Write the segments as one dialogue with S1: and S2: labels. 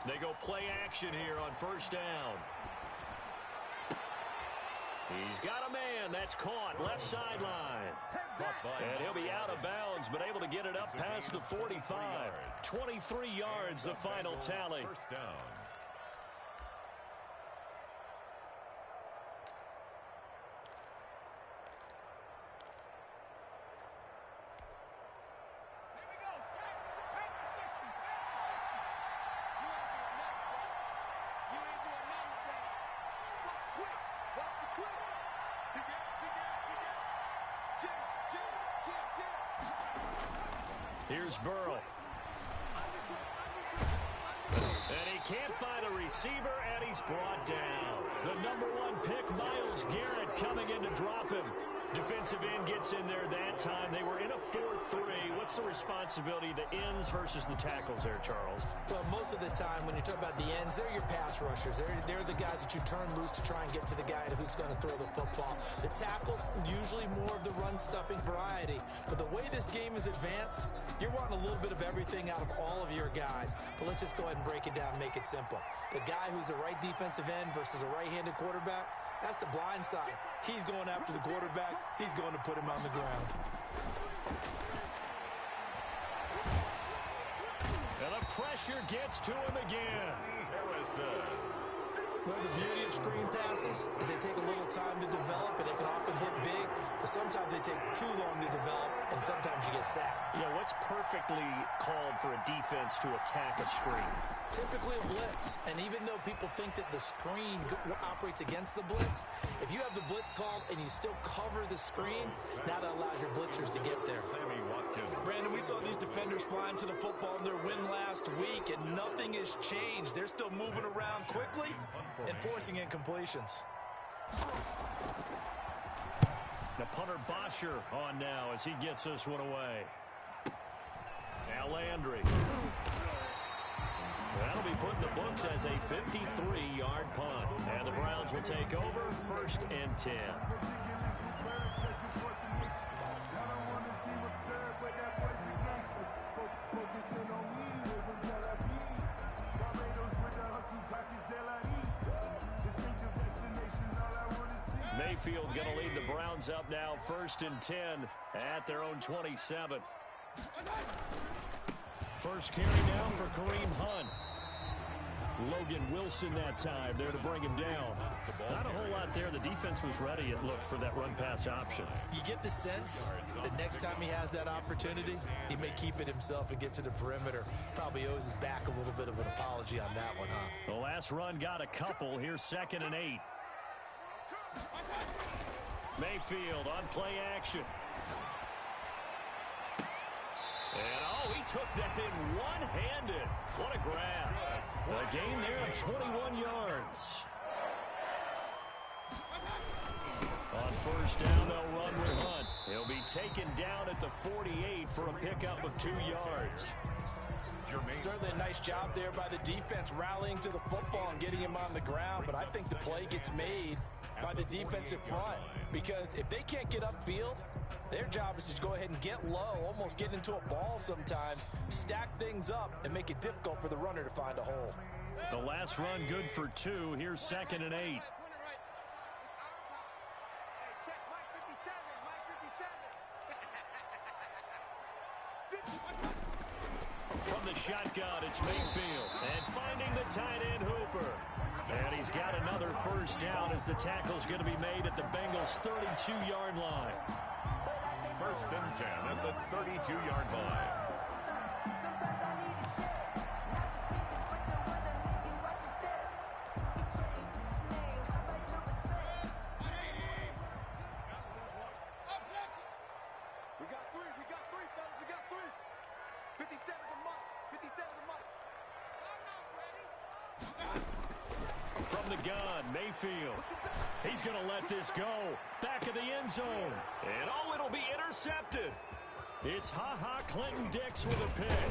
S1: They go play action here on first down. He's got a man. That's caught. Left sideline. And he'll be out of bounds, but able to get it up past the 45. 23 yards, the final tally.
S2: First down.
S1: Here's Burrow. And he can't find a receiver, and he's brought down. The #1 pick, Myles Garrett, coming in to drop him. Defensive end gets in there that time. They were in a 4-3. What's the responsibility of the ends versus the tackles there, Charles?
S3: Well, most of the time when you talk about the ends, they're your pass rushers. They're the guys that you turn loose to try and get to the guy who's going to throw the football. The tackles, usually more of the run-stuffing variety. But the way this game is advanced, you're wanting a little bit of everything out of all of your guys. But let's just go ahead and break it down and make it simple. The guy who's the right defensive end versus a right-handed quarterback, that's the blind side. He's going after the quarterback. He's going to put him on the ground.
S1: And the pressure gets to him again.
S3: Well, the beauty of screen passes is they take a little time to develop, and they can often hit big, but sometimes they take too long to develop, and sometimes you get sacked.
S1: Yeah, what's perfectly called for a defense to attack a screen?
S3: Typically a blitz, and even though people think that the screen operates against the blitz, if you have the blitz called and you still cover the screen, now that allows your blitzers to get there. Brandon, we saw these defenders flying to the football in their win last week, and nothing has changed. They're still moving around quickly and forcing incompletions.
S1: The punter Bosher on now as he gets this one away. Now Landry. That'll be put in the books as a 53-yard punt. And the Browns will take over, 1st and 10. Mayfield going to lead the Browns up now, 1st and 10 at their own 27. First carry down for Kareem Hunt. Logan Wilson that time there to bring him down. Not a whole lot there. The defense was ready, it looked, for that run-pass option.
S3: You get the sense that next time he has that opportunity, he may keep it himself and get to the perimeter. Probably owes his back a little bit of an apology on that one, huh?
S1: The last run got a couple. Here's 2nd and 8. Mayfield on play action. And, oh, he took that in one-handed. What a grab. A gain there of 21 yards. On first down, they'll run with Hunt. He'll be taken down at the 48 for a pickup of 2 yards.
S3: Certainly a nice job there by the defense rallying to the football and getting him on the ground, but I think the play gets made by the defensive front, because if they can't get upfield, their job is to go ahead and get low, almost get into a ball sometimes, stack things up, and make it difficult for the runner to find a hole.
S1: The last run good for 2. Here's 2nd and 8. From the shotgun, it's Mayfield. And finding the tight end, Hooper. And he's got another first down as the tackle's going to be made at the Bengals' 32-yard line.
S2: 1st and 10 at the 32-yard line.
S1: From the gun, Mayfield. He's going to let this go. Back of the end zone. And, oh, it'll be intercepted. It's Ha-Ha Clinton Dix with a pick.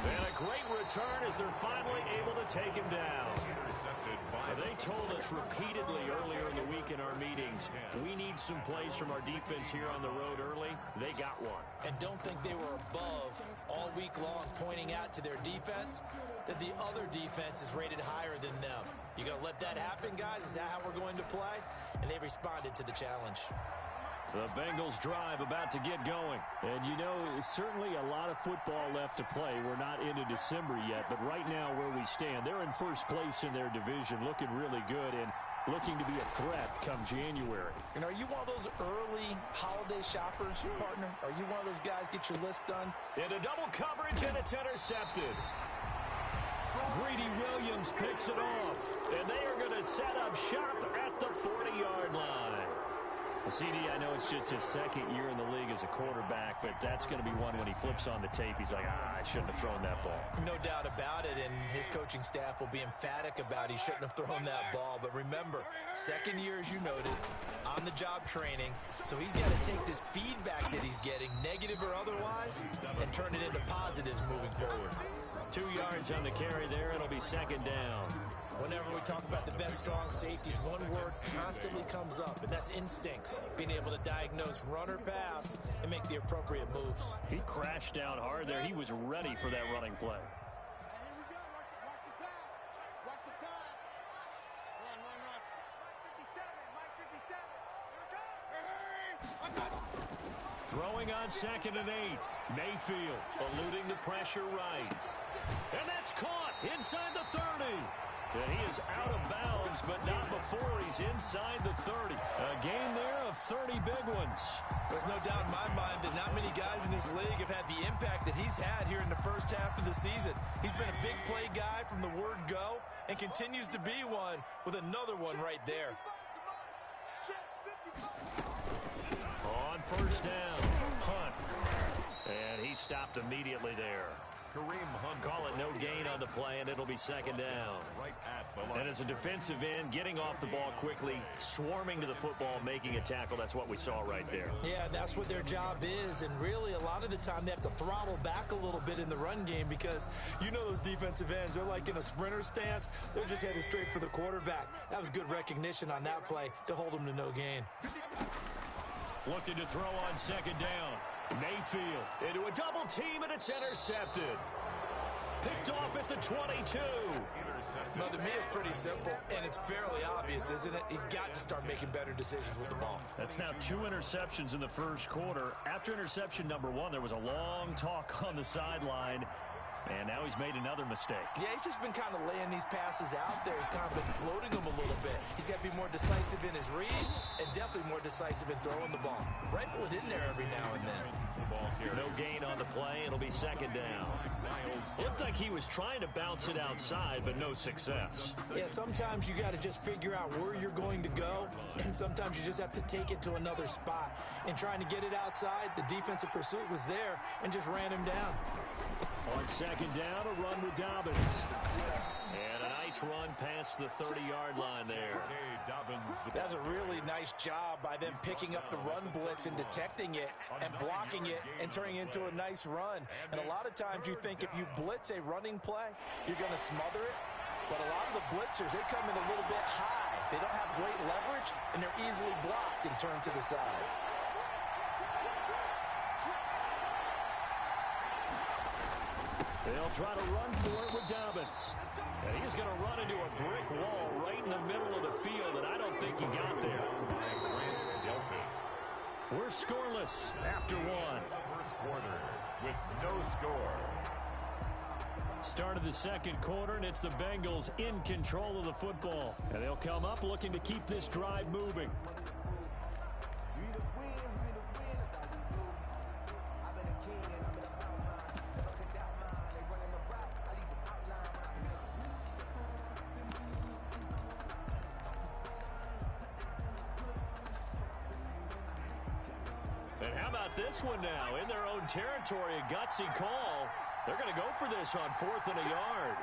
S1: And a great return as they're finally able to take him down.
S2: Intercepted
S1: They told us repeatedly earlier in the week in our meetings, we need some plays from our defense here on the road early. They got one.
S3: And don't think they were above all week long pointing out to their defense that the other defense is rated higher than them. You going to let that happen, guys? Is that how we're going to play? And they responded to the challenge.
S1: The Bengals drive about to get going.
S4: And, you know, certainly a lot of football left to play. We're not into December yet, but right now where we stand, they're in first place in their division, looking really good and looking to be a threat come January.
S3: And are you one of those early holiday shoppers, partner? Are you one of those guys get your list done?
S1: Into double coverage, and it's intercepted. Greedy Williams picks it off, and they are going to set up shop at the 40-yard line.
S4: CD, I know it's just his second year in the league as a quarterback, but that's going to be one when he flips on the tape. He's like, I shouldn't have thrown that ball.
S3: No doubt about it, and his coaching staff will be emphatic about he shouldn't have thrown that ball. But remember, second year, as you noted, on-the-job training, so he's got to take this feedback that he's getting, negative or otherwise, and turn it into positives moving forward.
S1: 2 yards on the carry there. It'll be second down.
S3: Whenever we talk about the best strong safeties, one word constantly comes up, and that's instincts. Being able to diagnose run or pass and make the appropriate moves.
S4: He crashed down hard there. He was ready for that running play.
S5: Watch the pass. Run. 57, Mike 57.
S1: Throwing on 2nd and 8. Mayfield eluding the pressure right. And that's caught inside the 30. And he is out of bounds, but not before he's inside the 30. A gain there of 30 big ones.
S3: There's no doubt in my mind that not many guys in this league have had the impact that he's had here in the first half of the season. He's been a big play guy from the word go and continues to be one with another one right there.
S1: On first down, Hunt. And he stopped immediately there.
S2: Kareem Hunt.
S1: Call it no gain on the play, and it'll be second down.
S2: Right at the line.
S1: And as a defensive end, getting off the ball quickly, swarming to the football, making a tackle, that's what we saw right there.
S3: Yeah, that's what their job is, and really a lot of the time they have to throttle back a little bit in the run game because you know those defensive ends, they're like in a sprinter stance. They're just headed straight for the quarterback. That was good recognition on that play to hold them to no gain.
S1: Looking to throw on second down. Mayfield into a double team, and it's intercepted. Picked off at the 22.
S3: Well, to me, it's pretty simple, and it's fairly obvious, isn't it? He's got to start making better decisions with the ball.
S4: That's now 2 interceptions in the first quarter. After interception number 1, there was a long talk on the sideline. And now he's made another mistake.
S3: Yeah, he's just been kind of laying these passes out there. He's kind of been floating them a little bit. He's got to be more decisive in his reads and definitely more decisive in throwing the ball. Rifle it in there every now and then.
S1: No gain on the play. It'll be second down. Looked like he was trying to bounce it outside, but no success.
S3: Yeah, sometimes you got to just figure out where you're going to go, and sometimes you just have to take it to another spot. And trying to get it outside, the defensive pursuit was there and just ran him down.
S1: On second down, a run with Dobbins. And a nice run past the 30-yard line there.
S3: That's a really nice job by them picking up the run blitz and detecting it and blocking it and turning it into a nice run. And a lot of times you think if you blitz a running play, you're going to smother it. But a lot of the blitzers, they come in a little bit high. They don't have great leverage, and they're easily blocked and turned to the side.
S1: They'll try to run for it with Dobbins. And he's going to run into a brick wall right in the middle of the field, and I don't think he got there. We're scoreless after one.
S2: First quarter with no score.
S1: Start of the second quarter, and it's the Bengals in control of the football. And they'll come up looking to keep this drive moving. And how about this one now? In their own territory, a gutsy call. They're going to go for this on 4th and a yard.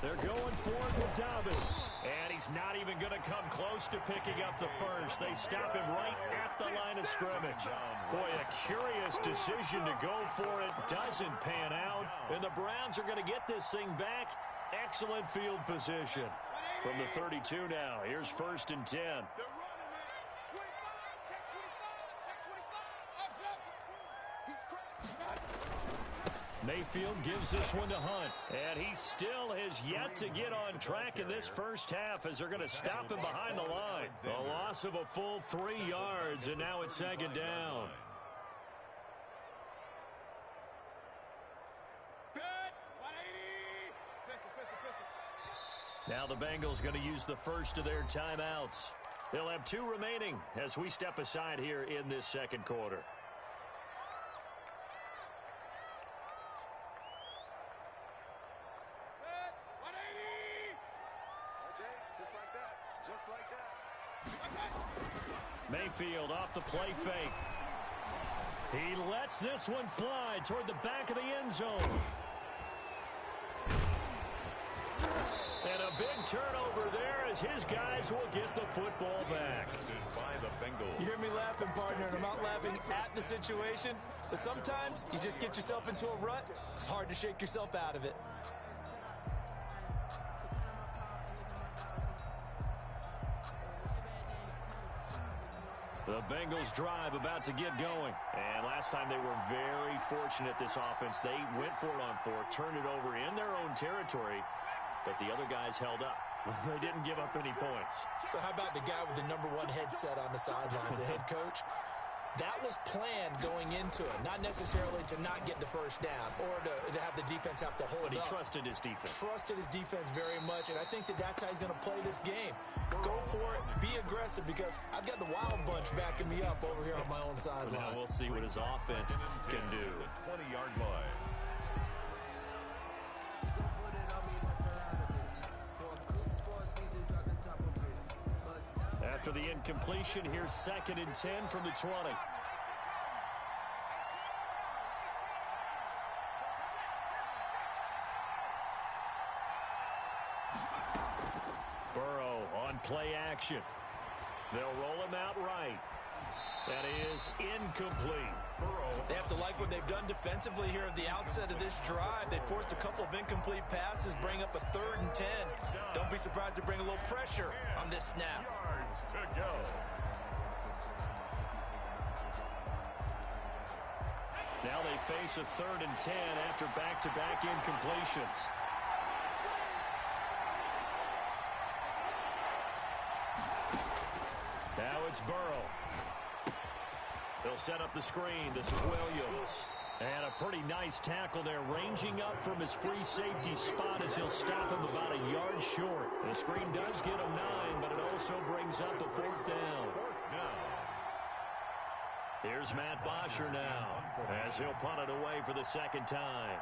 S1: They're going for it with Dobbins. And he's not even going to come close to picking up the first. They stop him right at the line of scrimmage. Boy, a curious decision to go for it. Doesn't pan out. And the Browns are going to get this thing back. Excellent field position. From the 32 now, here's 1st and 10. Mayfield gives this one to Hunt. And he still has yet to get on track in this first half as they're going to stop him behind the line. A loss of a full 3 yards, and now it's 2nd down. Now the Bengals going to use the first of their timeouts. They'll have 2 remaining as we step aside here in this second quarter. Mayfield off the play fake. He lets this one fly toward the back of the end zone. And a big turnover there as his guys will get the football back.
S3: You hear me laughing, partner, and I'm not laughing at the situation. But sometimes you just get yourself into a rut. It's hard to shake yourself out of it.
S1: The Bengals drive about to get going. And last time they were very fortunate, this offense. They went for it on 4, turned it over in their own territory, but the other guys held up. They didn't give up any points.
S3: So how about the guy with the number 1 headset on the sidelines, the head coach? That was planned going into it, not necessarily to not get the first down or to have the defense have to hold up.
S1: But he trusted his defense.
S3: Trusted his defense very much, and I think that's how he's going to play this game. Go for it, be aggressive, because I've got the wild bunch backing me up over here on my own sideline.
S1: Now we'll see what his offense can do.
S2: 20-yard line.
S1: After the incompletion, here's 2nd and 10 from the 20. Burrow on play action. They'll roll him out right. That is incomplete.
S3: They have to like what they've done defensively here at the outset of this drive. They forced a couple of incomplete passes, bring up a 3rd and 10. Don't be surprised to bring a little pressure on this snap.
S2: Yards to go.
S1: Now they face a 3rd and 10 after back-to-back incompletions. Now it's Burrow. They'll set up the screen. This is Williams. And a pretty nice tackle there, ranging up from his free safety spot as he'll stop him about a yard short. The screen does get him 9, but it also brings up a 4th down. Here's Matt Bosher now as he'll punt it away for the 2nd time.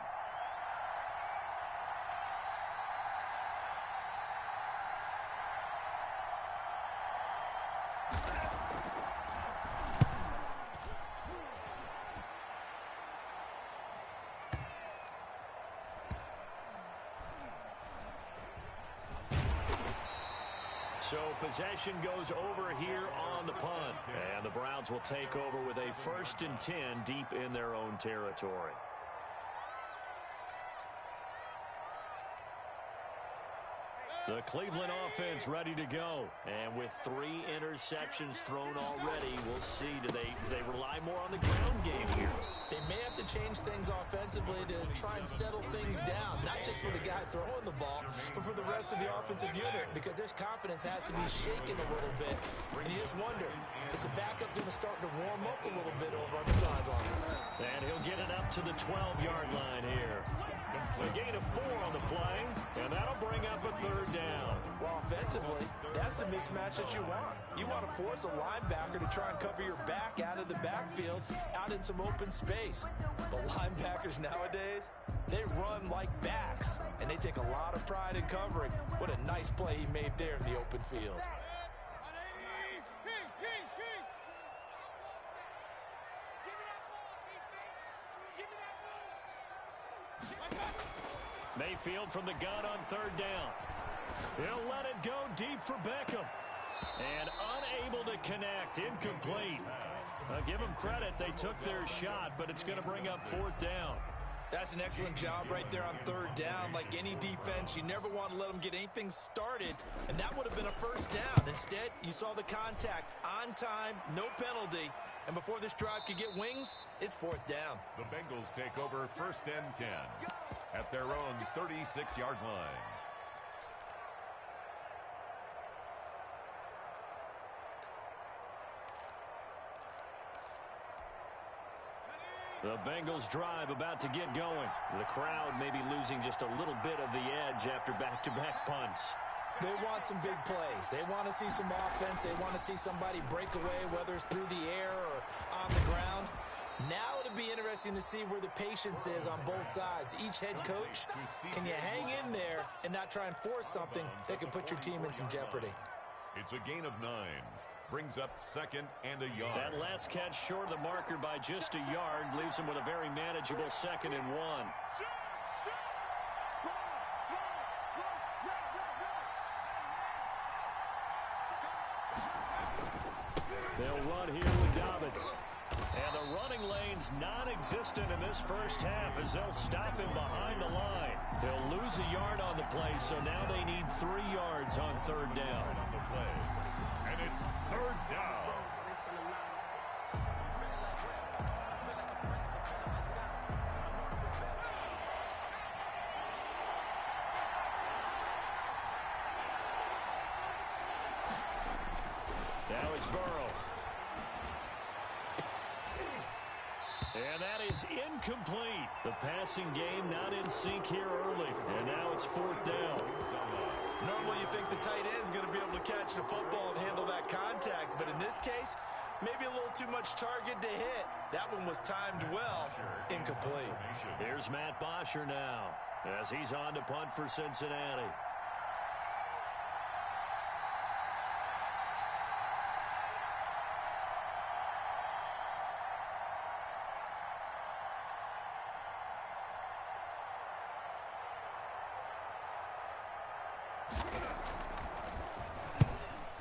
S1: So possession goes over here on the punt. And the Browns will take over with a 1st and 10 deep in their own territory. The Cleveland offense ready to go. And with 3 interceptions thrown already, we'll see. Do they rely more on the ground game here?
S3: They may have to change things offensively to try and settle things down. Not just for the guy throwing the ball, but for the rest of the offensive unit, because their confidence has to be shaken a little bit. And you just wonder, is the backup going to start to warm up a little bit over on the sideline?
S1: And he'll get it up to the 12-yard line here. A gain of 4 on the play, and that'll bring up a 3rd down.
S3: Well, offensively, that's the mismatch that you want. You want to force a linebacker to try and cover your back out of the backfield, out in some open space. The linebackers nowadays, they run like backs, and they take a lot of pride in covering. What a nice play he made there in the open field.
S1: Mayfield from the gun on 3rd down. He'll let it go deep for Beckham. And unable to connect. Incomplete. Give them credit. They took their shot, but it's going to bring up fourth down.
S3: That's an excellent job right there on third down. Like any defense, you never want to let them get anything started, and that would have been a first down. Instead, you saw the contact on time, no penalty, and before this drive could get wings, it's fourth down.
S2: The Bengals take over first and 10 at their own 36-yard line.
S1: The Bengals drive about to get going. The crowd may be losing just a little bit of the edge after back-to-back punts.
S3: They want some big plays. They want to see some offense. They want to see somebody break away, whether it's through the air or on the ground. Now it'll be interesting to see where the patience is on both sides. Each head coach, can you hang in there and not try and force something that could put your team in some jeopardy?
S2: It's a gain of 9. Brings up second and a yard.
S1: That last catch short of the marker by just a yard leaves him with a very manageable 2nd and 1. They'll run here with Dobbins. And the running lane's non-existent in this first half as they'll stop him behind the line. They'll lose a yard on the play, so now they need 3 yards on third down.
S2: On the play. And it's third down.
S1: Now it's Burrow. And that is incomplete. The passing game not in sync here early. And now it's fourth down.
S3: Normally you think the tight end's going to be able to catch the football and handle that contact, but in this case, maybe a little too much target to hit. That one was timed well. Incomplete.
S1: Here's Matt Bosher now as he's on to punt for Cincinnati.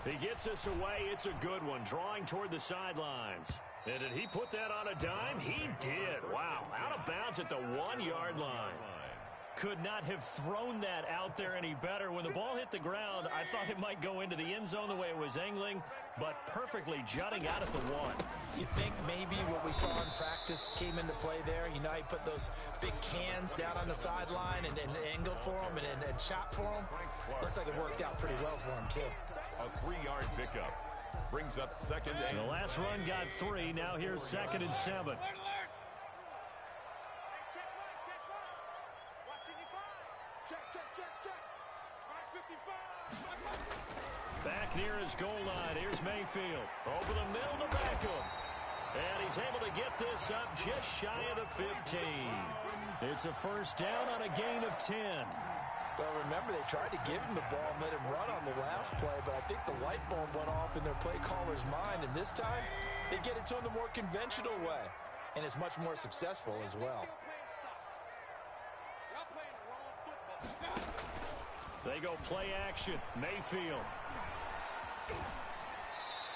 S1: He gets us away. It's a good one. Drawing toward the sidelines. And did he put that on a dime? He did. Wow. Out of bounds at the 1-yard line. Could not have thrown that out there any better. When the ball hit the ground, I thought it might go into the end zone the way it was angling, but perfectly jutting out at the 1.
S3: You think maybe what we saw in practice came into play there? You know, he put those big cans down on the sideline and angled for him and shot for him. Looks like it worked out pretty well for him, too.
S2: A 3-yard pickup. Brings up second and
S1: the last run got 3. Now here's 2nd and 7. Back near his goal line. Here's Mayfield. Over the middle to Beckham. And he's able to get this up just shy of the 15. It's a first down on a gain of 10.
S3: Well, remember, they tried to give him the ball and let him run on the last play, but I think the light bulb went off in their play caller's mind, and this time they get it to him the more conventional way, and it's much more successful as well.
S1: They go play action. Mayfield.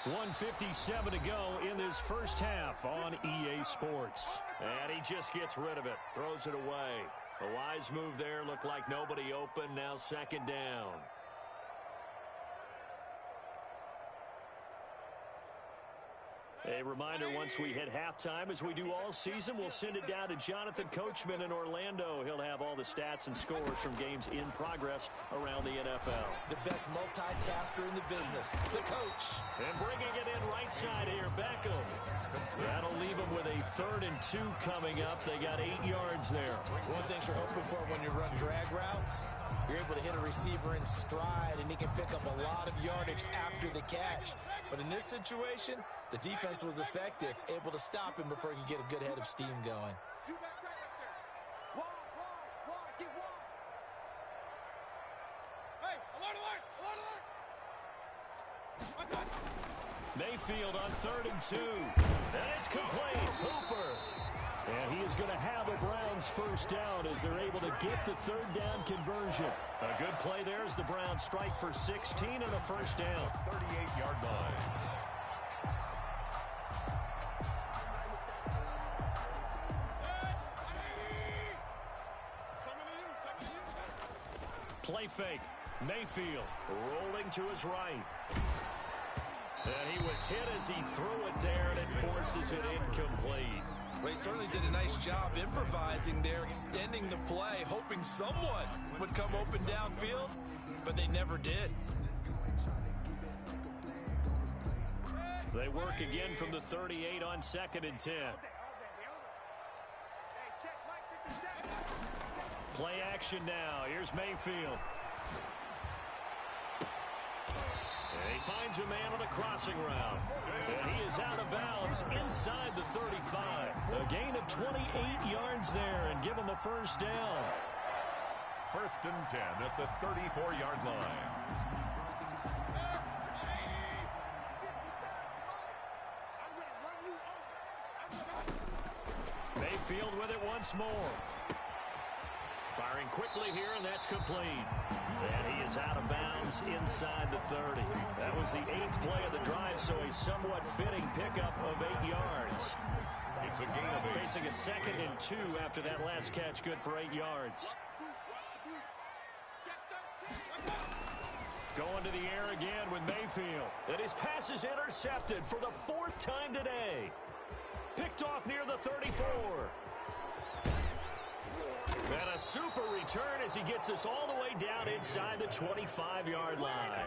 S1: 1:57 to go in this first half on EA Sports. And he just gets rid of it. Throws it away. A wise move there. Looked like nobody open. Now 2nd down. A reminder, once we hit halftime, as we do all season, we'll send it down to Jonathan Coachman in Orlando. He'll have all the stats and scores from games in progress around the NFL.
S3: The best multitasker in the business, the coach.
S1: And bringing it in right side here, Beckham. That'll leave them with a 3rd and 2 coming up. They got 8 yards there.
S3: One thing you're hoping for when you run drag routes, you're able to hit a receiver in stride, and he can pick up a lot of yardage after the catch. But in this situation, the defense was effective, able to stop him before he could get a good head of steam going.
S1: Mayfield on 3rd and 2. And it's complete. Hooper.
S4: And he is going to have a Browns first down as they're able to get the third down conversion. A good play there as the Browns strike for 16 and a first down.
S2: 38-yard line.
S1: Play fake. Mayfield rolling to his right. And he was hit as he threw it there, and it forces it incomplete.
S3: Well, he certainly did a nice job improvising there, extending the play, hoping someone would come open downfield, but they never did.
S1: They work again from the 38 on 2nd and 10. Play action now. Here's Mayfield. And he finds a man on a crossing route. And he is out of bounds inside the 35. A gain of 28 yards there and give him the first down.
S2: 1st and 10 at the 34-yard line.
S1: Mayfield with it once more. Firing quickly here, and that's complete. And he is out of bounds inside the 30. That was the 8th play of the drive, so a somewhat fitting pickup of 8 yards.
S2: It's a gain of 8.
S1: Facing a 2nd and 2 after that last catch, good for 8 yards. Going to the air again with Mayfield. And his pass is intercepted for the 4th time today. Picked off near the 34. And a super return as he gets us all the way down inside the 25-yard line.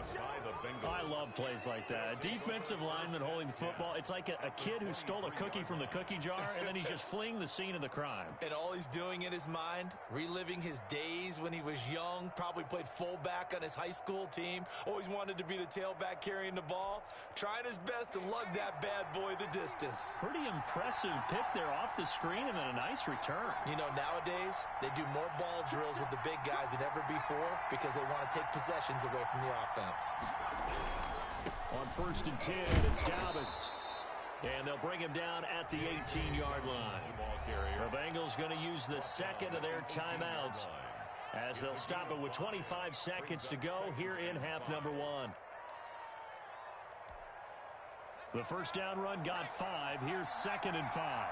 S1: I love plays like that. A defensive lineman holding the football. It's like a kid who stole a cookie from the cookie jar, and then he's just fleeing the scene of the crime.
S3: And all he's doing in his mind, reliving his days when he was young, probably played fullback on his high school team, always wanted to be the tailback carrying the ball, trying his best to lug that bad boy the distance.
S4: Pretty impressive pick there off the screen and then a nice return.
S3: You know, nowadays, they do more ball drills with the big guys than ever before because they want to take possessions away from the offense.
S1: On 1st and 10, it's Dobbins. And they'll bring him down at the 18-yard line. The Bengals going to use the 2nd of their timeouts as they'll stop it with 25 seconds to go here in half number 1. The first down run got 5. Here's 2nd and 5.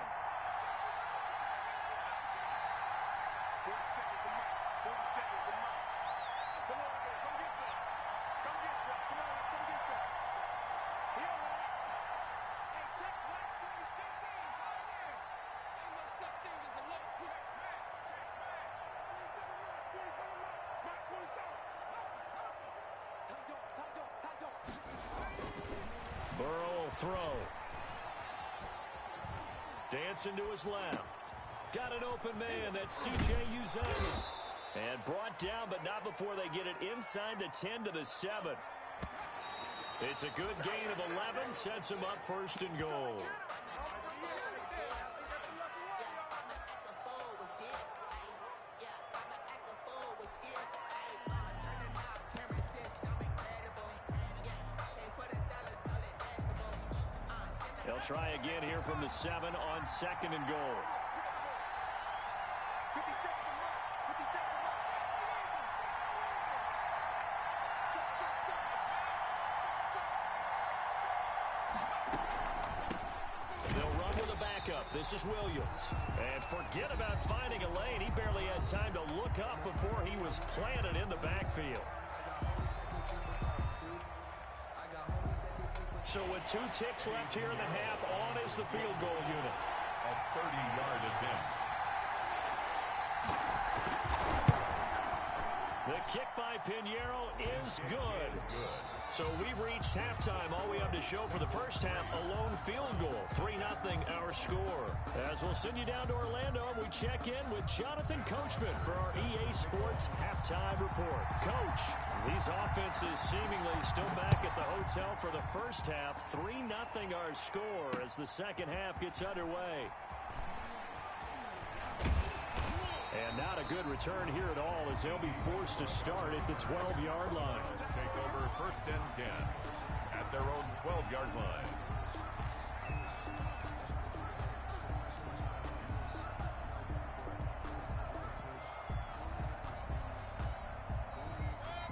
S1: Burrow will throw. Dancing to his left. Got an open man. That's C.J. Uzomah. And brought down, but not before they get it inside the 10 to the 7. It's a good gain of 11. Sets him up 1st and goal. They'll try again here from the 7 on 2nd and goal. They'll run with a backup. This is Williams. And forget about finding a lane. He barely had time to look up before he was planted in the backfield. So with 2 ticks left here in the half, on is the field goal unit.
S2: A 30-yard attempt.
S1: The kick by Pinheiro is good. So we've reached halftime. All we have to show for the first half, a lone field goal. 3-0 our score. As we'll send you down to Orlando, we check in with Jonathan Coachman for our EA Sports Halftime Report. Coach, these offenses seemingly still back at the hotel for the first half. 3-0 our score as the second half gets underway. And not a good return here at all as they'll be forced to start at the 12-yard line.
S2: Let's take over 1st and 10 at their own 12-yard line.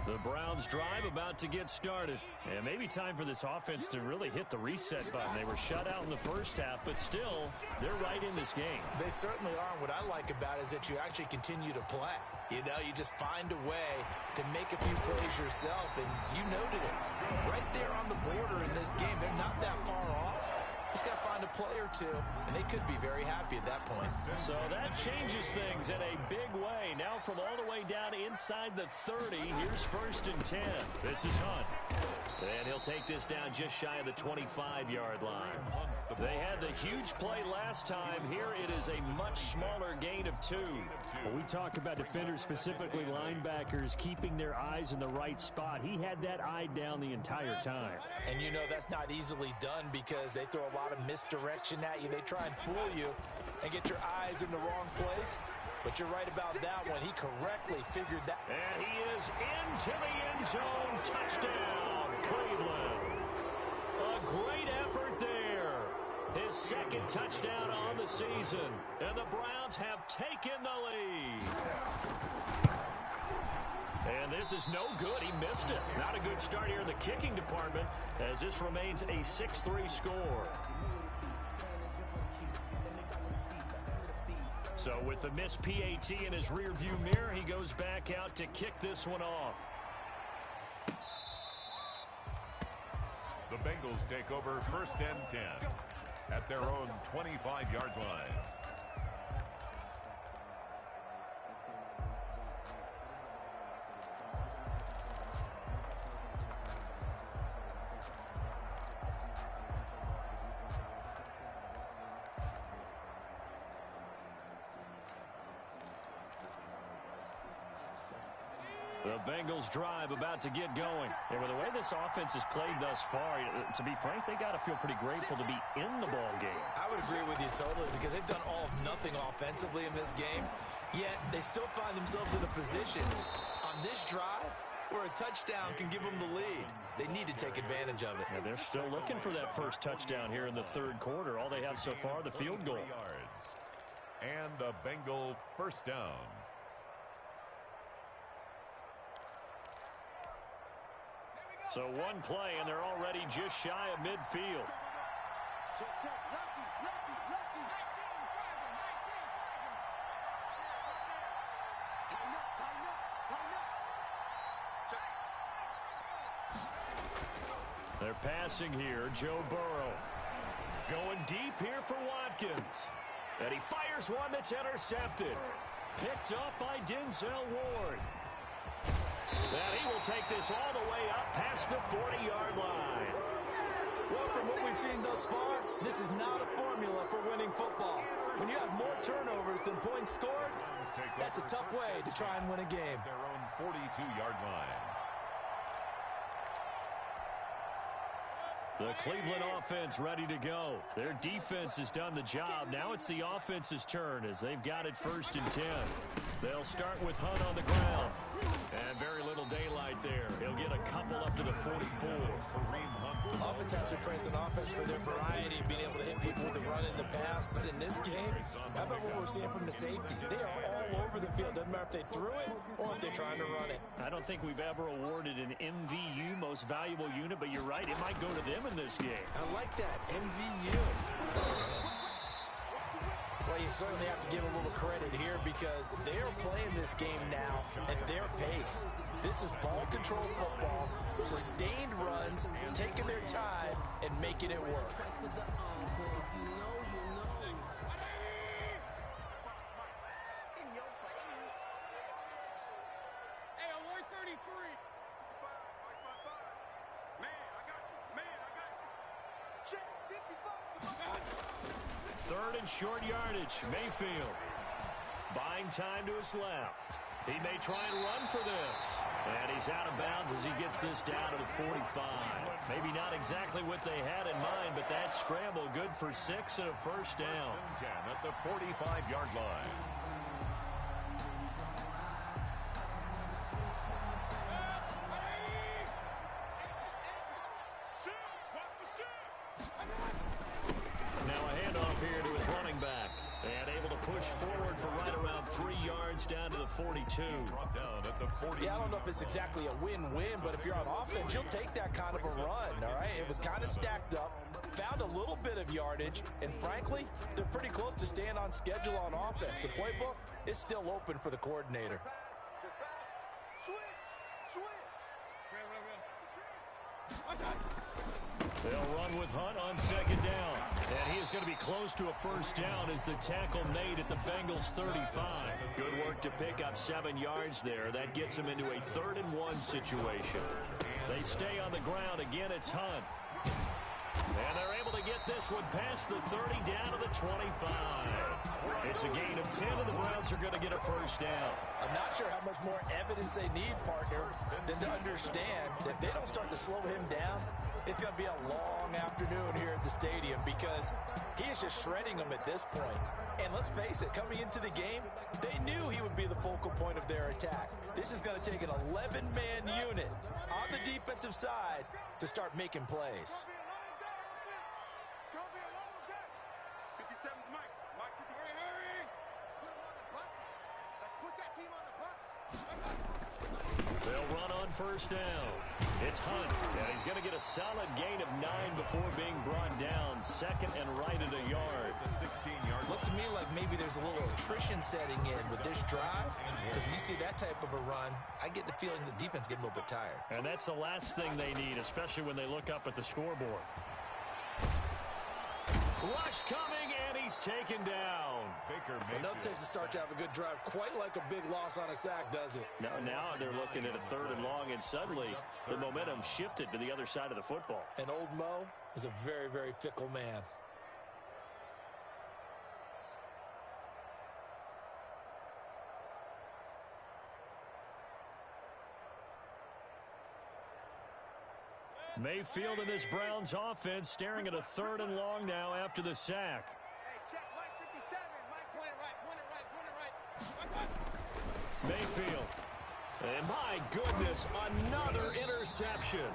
S4: The Browns drive about to get started. And maybe time for this offense to really hit the reset button. They were shut out in the first half, but still, they're right in this game.
S3: They certainly are. And what I like about it is that you actually continue to play. You know, you just find a way to make a few plays yourself, and you noted it. Right there on the border in this game, they're not that far off. Just got to find a play or two, and they could be very happy at that point.
S4: So that changes things in a big way. Now from all the way down inside the 30, here's 1st and 10. This is Hunt. And he'll take this down just shy of the 25-yard line. They had the huge play last time. Here it is a much smaller gain of 2.
S6: Well, we talk about defenders, specifically linebackers, keeping their eyes in the right spot. He had that eye down the entire time.
S3: And you know that's not easily done because they throw a lot of misdirection at you. They try and fool you and get your eyes in the wrong place. But you're right about that one. He correctly figured that.
S4: And he is into the end zone. Touchdown, Cleveland. A great effort there. His 2nd touchdown on the season. And the Browns have taken the lead. And this is no good. He missed it. Not a good start here in the kicking department as this remains a 6-3 score. So with the missed PAT in his rearview mirror, he goes back out to kick this one off.
S2: The Bengals take over 1st and 10 at their own 25-yard line.
S4: The Bengals drive about to get going. And with the way this offense has played thus far, to be frank, they got to feel pretty grateful to be in the ball game.
S3: I would agree with you totally because they've done all of nothing offensively in this game, yet they still find themselves in a position on this drive where a touchdown can give them the lead. They need to take advantage of it.
S4: Yeah, they're still looking for that first touchdown here in the 3rd quarter. All they have so far, the field goal.
S2: And a Bengal 1st down.
S4: So one play, and they're already just shy of midfield. They're passing here. Joe Burrow going deep here for Watkins. And he fires one that's intercepted. Picked up by Denzel Ward. And he will take this all the way up past the 40-yard line.
S3: Well, from what we've seen thus far, this is not a formula for winning football. When you have more turnovers than points scored, that's a tough way to try and win a game.
S2: Their own 42-yard line.
S4: The Cleveland offense ready to go. Their defense has done the job. Now it's the offense's turn as they've got it 1st and 10. They'll start with Hunt on the ground. And very little daylight there. He'll get a couple up to the 44.
S3: Oftentimes we praise an offense for their variety, being able to hit people with the run in the pass. But in this game, how about what we're seeing from the safeties? They are all over the field. Doesn't matter if they threw it or if they're trying to run it.
S4: I don't think we've ever awarded an MVU, most valuable unit, but you're right. It might go to them in this game.
S3: I like that, MVU. Well, you certainly have to give a little credit here because they're playing this game now at their pace. This is ball control football, sustained runs, taking their time, and making it work.
S5: In your face. Hey, I'm 133. Man, I got you. Man, I got you. Check, 55.
S4: 3rd and short yardage. Mayfield buying time to his left. He may try and run for this. And he's out of bounds as he gets this down to the 45. Maybe not exactly what they had in mind, but that scramble good for 6 and a 1st down.
S2: 10 at the 45-yard line.
S4: Now a handoff here to his running back. And able to
S1: push forward for right around 3 yards down to the 42.
S2: Brought down at the 40.
S3: Yeah, I don't know if it's exactly a win-win, but if you're on offense, you'll take that kind of a run, all right? It was kind of stacked up, found a little bit of yardage, and frankly, they're pretty close to staying on schedule on offense. The playbook is still open for the coordinator.
S1: They'll run with Hunt on second down. And he is going to be close to a first down as the tackle made at the Bengals 35. Good work to pick up 7 yards there. That gets them into a 3rd and 1 situation. They stay on the ground. Again, it's Hunt. And they're able to get this one past the 30 down to the 25. It's a gain of 10, and the Browns are going to get a first down.
S3: I'm not sure how much more evidence they need, partner, than to understand that if they don't start to slow him down, it's going to be a long afternoon here at the stadium because he is just shredding them at this point. And let's face it, coming into the game, they knew he would be the focal point of their attack. This is going to take an 11-man unit on the defensive side to start making plays.
S5: It's going to be a long day. 57's Mike. Mike, 50. Hurry. Let's put that team on the bus.
S1: They'll run on first down. It's Hunt, and he's going to get a solid gain of 9 before being brought down. 2nd and right at a yard.
S2: The 16-yard.
S3: Looks to me like maybe there's a little attrition setting in with this drive because when you see that type of a run, I get the feeling the defense getting a little bit tired.
S1: And that's the last thing they need, especially when they look up at the scoreboard. Rush coming, and he's taken down.
S2: Baker
S3: Well, no takes a start to have a good drive, quite like a big loss on a sack, does it?
S1: Now they're looking at a 3rd and long, and suddenly the momentum shifted to the other side of the football.
S3: And old Mo is a very, very fickle man.
S1: Mayfield and this Browns offense staring at a 3rd and long now after the sack.
S5: Hey, check Mike 57. Mike, point it right.
S1: Mayfield. And my goodness, another interception.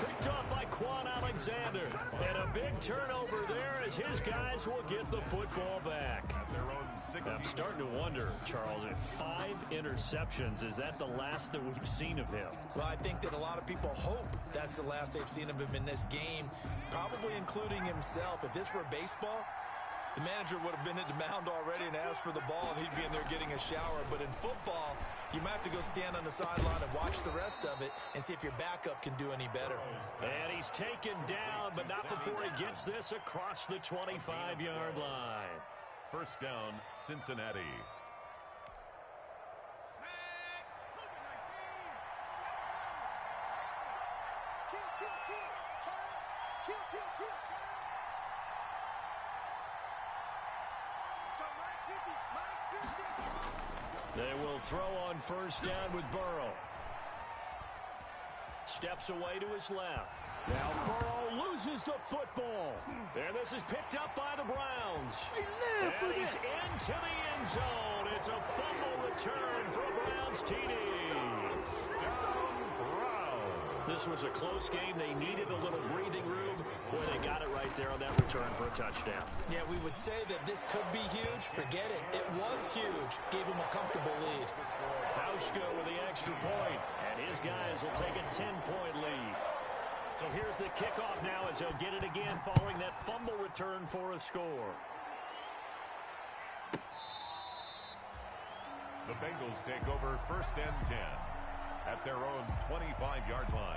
S1: Picked up by Quan Alexander. And a big turnover there as his guys will get the football back.
S2: At their own 60.
S1: I'm starting to wonder, Charles, if 5 interceptions, is that the last that we've seen of him?
S3: Well, I think that a lot of people hope that's the last they've seen of him in this game, probably including himself. If this were baseball, the manager would have been at the mound already and asked for the ball, and he'd be in there getting a shower. But in football, you might have to go stand on the sideline and watch the rest of it and see if your backup can do any better.
S1: And he's taken down, but not before he gets this across the 25-yard line.
S2: First down, Cincinnati.
S1: They will throw on first down with Burrow. Steps away to his left. Now Burrow loses the football. And this is picked up by the Browns. And he's into the end zone. It's a fumble return for a Browns TD. This was a close game. They needed a little breathing room. Boy, they got it right there on that return for a touchdown.
S3: Yeah, we would say that this could be huge. Forget it. It was huge. Gave him a comfortable lead.
S1: Hauschka with the extra point, and his guys will take a 10-point lead. So here's the kickoff now as they'll get it again following that fumble return for a score.
S2: The Bengals take over first and 10 at their own 25-yard line.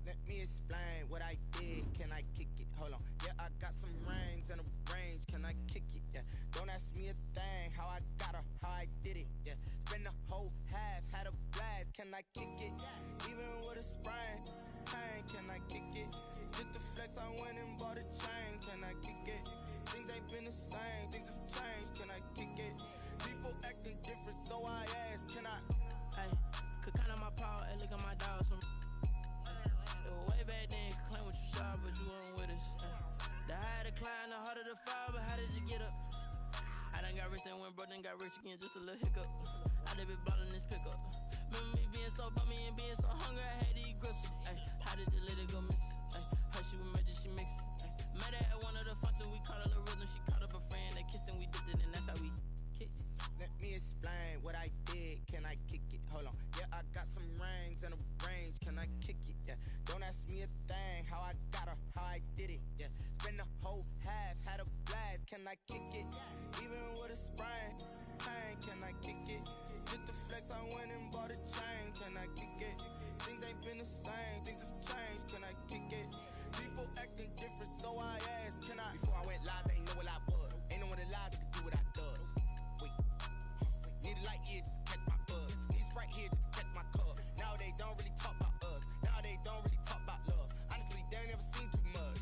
S7: Let me explain what I did. Can I kick it? Hold on. Yeah, I got some rings and a range. Can I kick it? Yeah. Don't ask me a thing. How I got her, how I did it. Yeah. Spend the whole half, had a blast. Can I kick it? Even with a sprain. Pain, can I kick it? Just to flex, I went and bought a chain. Can I kick it? Things ain't been the same. Things have changed. Can I kick it? People acting different, so I ask. Can I? Hey, could count on my power.
S8: thought you weren't with us. The higher the climb, the harder the fall, but how did you get up? I done got rich and went broke, then got rich again, just a little hiccup. I done been ballin' this pickup. Remember me being so bummy and being so hungry, I had to eat gristle. Ay, how did the lady go miss? Ay, her she was magic, she mixed. Met her at one of the functions, we caught a little rhythm. She caught up a friend, they kissed and we dipped it, and that's how we kicked it.
S7: Let me explain what I did. Can I kick it? Hold on. Yeah, I got some rings and a range. Can I kick it? Yeah. Don't ask me a thing. How I got her, how I did it. Yeah. Spend the whole half, had a blast. Can I kick it? Even with a sprain. Pain, can I kick it? Just the flex, I went and bought a chain. Can I kick it? Things ain't been the same. Things have changed. Can I kick it? People acting different, so I asked. Can I? Before I went live, they ain't know what I was. Ain't no one alive that could do what I does. Need a light here just to catch my buzz. Need a Sprite here just to catch my cup. Now they don't really talk about us. Now they don't really talk about love. Honestly, they ain't never seen too much.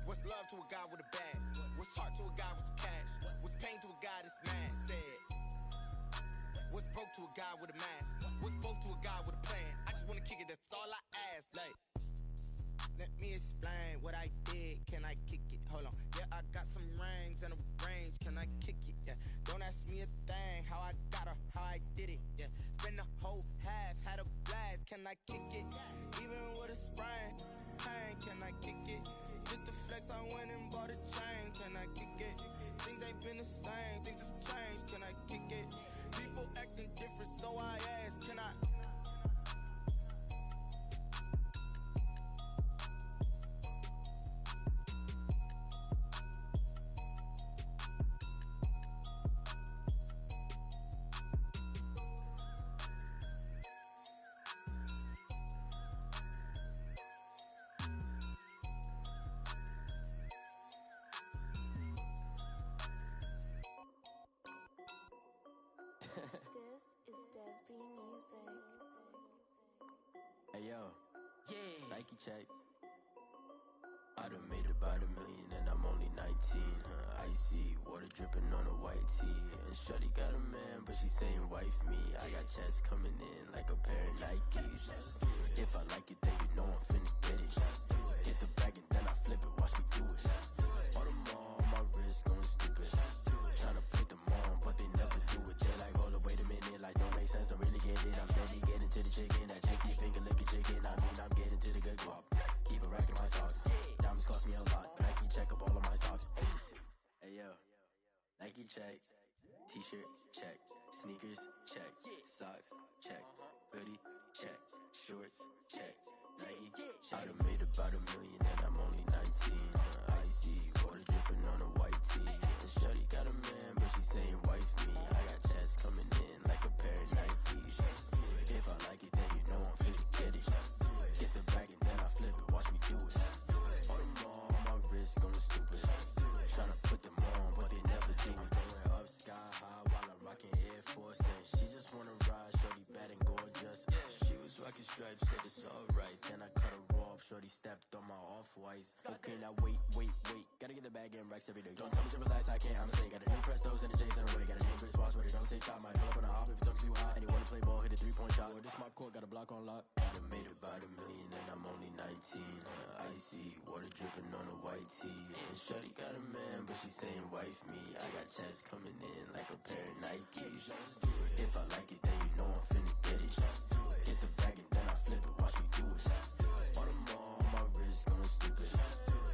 S7: What's love to a guy with a bag? What's heart to a guy with some cash? What's pain to a guy that's mad? Said. What's broke to a guy with a mask? What's both to a guy with a plan? I just wanna kick it, that's all I ask. Like, let me explain what I did. Can I kick it? Hold on. Yeah, I got some rings and a range. Can I kick it? Yeah. Don't ask me a thing. How I got her, how I did it. Yeah. Spend the whole half, had a blast. Can I kick it? Even with a sprain. Pain, can I kick it? Just the flex, I went and bought a chain. Can I kick it? Things ain't been the same. Things have changed. Can I kick it? People acting different, so I asked. Can I?
S9: This is Dev B Music.
S10: Hey yo, yeah, Nike check. I done made about $1 million and I'm only 19. Icy water dripping on a white tee. And shorty got a man, but she saying wife me. I got checks coming in like a pair of Nikes. If I like it, then you know I'm finna get it. Get the bag and then I flip it, watch me do it. All them on my wrist going stupid. Tryna put them on, but they never do it. They like, hold up, wait a minute, like don't make sense, don't really get it. I'm steady getting to the chicken, that chicky finger licking chicken. I mean, I'm getting to the good guap. Keep a rack in my socks. Diamonds cost me a lot. Nike check up all of my stocks. Hey yo, Nike check. T-shirt check. Sneakers check. Socks check. Hoodie check. Shorts check. Nike. I done made about $1 million and I'm only 19. Icy water dripping on a white tee. And shorty got a man, but she saying wife me. I got checks coming in like a pair of Nikes. If I like it, then you know I'm finna get it. Get the bag and then I flip it, watch me do it. All them on my wrist going stupid. Tryna put them on, but they never do it. Going up sky high while I'm rocking Air Force. And she just wanna ride, shorty bad and gorgeous. She was rocking stripes, said it's alright. Then I cut her off, shorty stepped on my off-whites. Okay, now wait. Gotta get the bag and racks every day. Don't tell me to relax, I can't, I'm saying. Got a new Prestos and a J's in a way. Got a new wristwatch, but it don't take time. I pull up on a hop if it's too hot. And you wanna play ball, hit a 3-point shot. Or this my court, got a block on lock. I done made about $1 million and I'm only 19. Icy water dripping on a white tee. And shorty got a man, but she saying wife me. I got checks coming in like a pair of Nikes. If I like it, then you know I'm finna get it. Get the bag and then I flip it, watch me do it. All them on my wrist going stupid.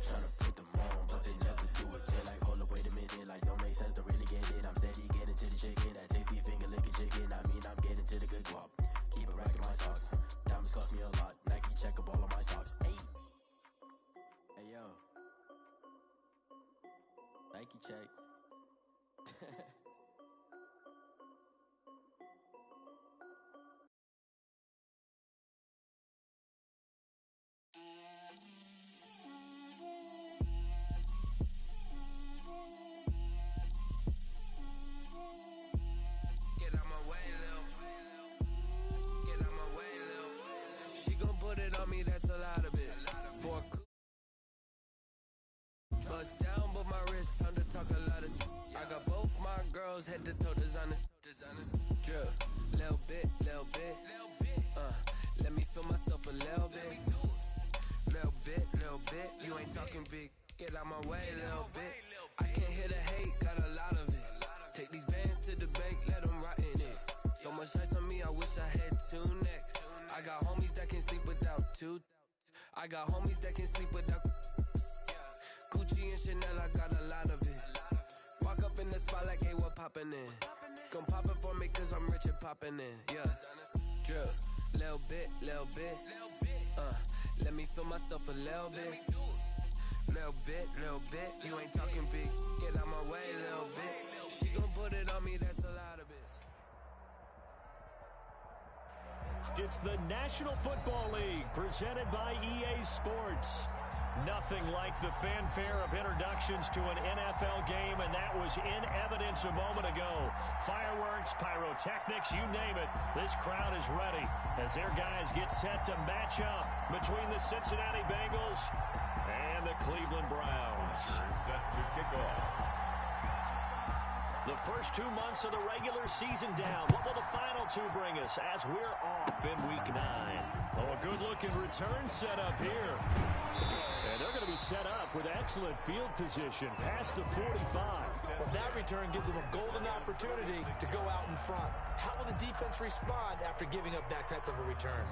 S10: Tryna put them on, but they never do it. They like, hold up, wait a minute, like don't make sense, don't really get it. I'm steady getting to the chicken, that tasty finger licking chicken. I mean, I'm getting to the good guap. Keep a rack in my socks. Diamonds cost me a lot. Nike check up all of my stocks. Hey yo, Nike check.
S8: Get out my way, Lil. Get out my way, Lil. She gon' put it on me, that's a lot of it. For a bust down, but my wrist, time to talk a lot of. I got both my girls head to toe designer. Drip, little bit. Let me feel myself a little bit. Little bit.
S10: little bit. You ain't talking big. Get out my way, little bit. I can't hear the hate, got a lot of it. Take these bands to the bank, let them rot in it. So much ice on me, I wish I had 2 necks. I got homies that can sleep without 2. I got homies that can sleep without Gucci and Chanel, I got a lot of it. Walk up in the spot like, hey, what poppin' in? Come poppin' for me cause I'm rich and poppin' in, yeah. Drip, little bit, let me feel myself a little bit. Little bit, you ain't talking big. Get out my way, little bit. She gon' put it on me, that's a lot of it.
S1: It's the National Football League presented by EA Sports. Nothing like the fanfare of introductions to an NFL game, and that was in evidence a moment ago. Fireworks, pyrotechnics, you name it. This crowd is ready as their guys get set to match up between the Cincinnati Bengals and the Cleveland Browns.
S2: Set to kick off.
S1: The first 2 months of the regular season down. What will the final 2 bring us as we're off in Week 9? Oh, a good-looking return set up here. And they're going to be set up with excellent field position past the 45.
S3: Well, that return gives them a golden opportunity to go out in front. How will the defense respond after giving up that type of a return?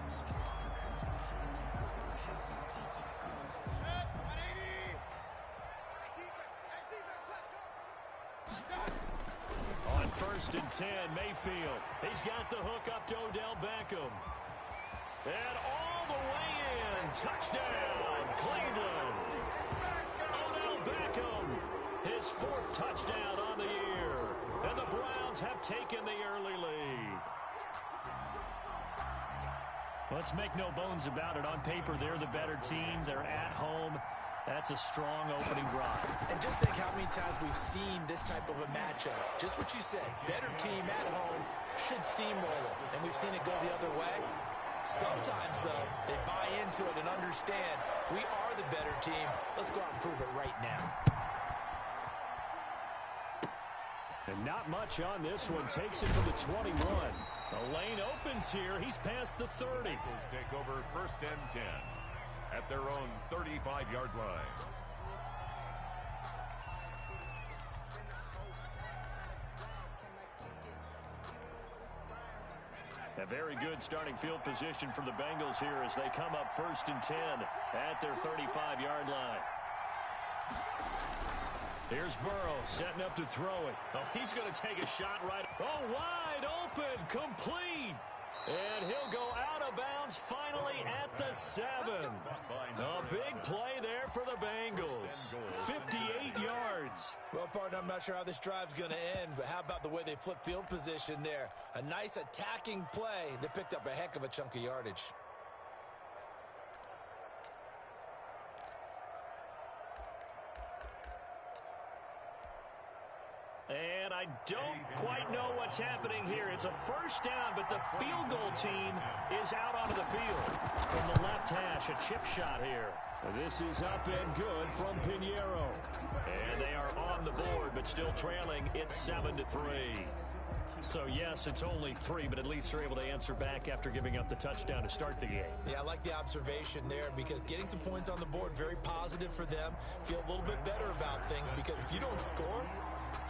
S1: On 1st and 10, Mayfield. He's got the hook up to Odell Beckham. And all the way in. Touchdown, Cleveland. Odell Beckham, his 4th touchdown on the year. And the Browns have taken the early lead. Let's make no bones about it. On paper, they're the better team. They're at home. That's a strong opening drive.
S3: And just think how many times we've seen this type of a matchup. Just what you said, better team at home should steamroll it. And we've seen it go the other way. Sometimes, though, they buy into it and understand we are the better team. Let's go out and prove it right now.
S1: And not much on this one. Takes it from the 21. The lane opens here. He's past the 30.
S2: Eagles take over 1st and 10 at their own 35-yard line.
S1: A very good starting field position for the Bengals here as they come up 1st and 10 at their 35-yard line. Here's Burrow setting up to throw it. Oh, he's going to take a shot right. Oh, wide open, complete. And he'll go out of bounds finally at the 7. A big play there for the Bengals. 58 yards.
S3: Well, partner, I'm not sure how this drive's going to end, but how about the way they flip field position there? A nice attacking play. They picked up a heck of a chunk of yardage.
S1: And I don't quite know what's happening here. It's a 1st down, but the field goal team is out onto the field. From the left hash, a chip shot here. This is up and good from Pinheiro. And they are on the board, but still trailing. It's 7-3. So, yes, it's only 3, but at least they're able to answer back after giving up the touchdown to start the game.
S3: Yeah, I like the observation there because getting some points on the board, very positive for them. Feel a little bit better about things because if you don't score,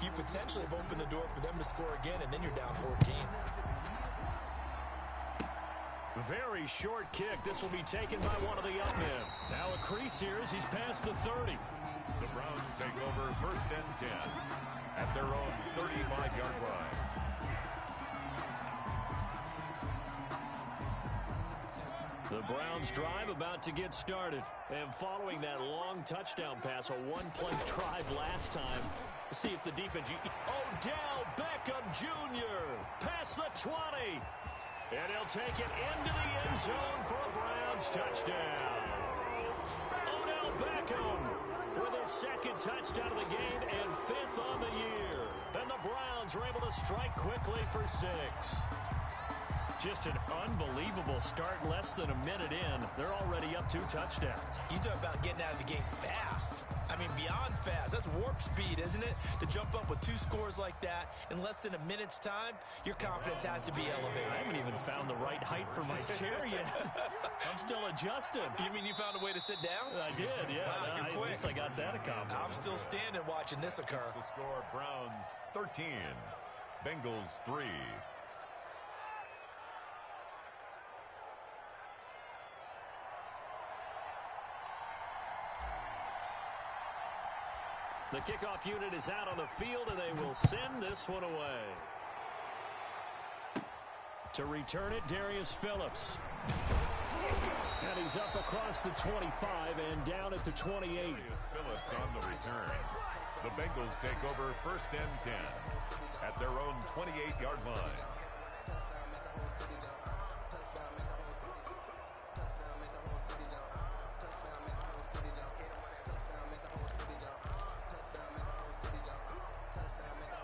S3: you potentially have opened the door for them to score again, and then you're down 14.
S1: Very short kick. This will be taken by one of the up men. Now a crease here as he's past the 30.
S2: The Browns take over 1st and 10 at their own 35-yard line.
S1: The Browns drive about to get started. And following that long touchdown pass, a one-play drive last time. Let's see if the defense... Odell Beckham Jr. past the 20. And he'll take it into the end zone for a Browns touchdown. Odell Beckham with his 2nd touchdown of the game and 5th on the year. And the Browns are able to strike quickly for 6. Just an unbelievable start. Less than a minute in, they're already up 2 touchdowns.
S3: You talk about getting out of the game fast. I mean, beyond fast. That's warp speed, isn't it? To jump up with 2 scores like that in less than a minute's time, your confidence has to be elevated.
S4: I haven't even found the right height for my chair yet. I'm still adjusting.
S3: You mean you found a way to sit down?
S4: I did, yeah.
S3: Wow, you're quick.
S4: At least I got that accomplished.
S3: I'm still standing watching this occur.
S2: The score, Browns 13, Bengals 3.
S6: The kickoff unit is out on the field, and they will send this one away. To return it, Darius Phillips. And he's up across the 25 and down at the 28.
S2: Darius Phillips on the return. The Bengals take over first and 10 at their own 28-yard line.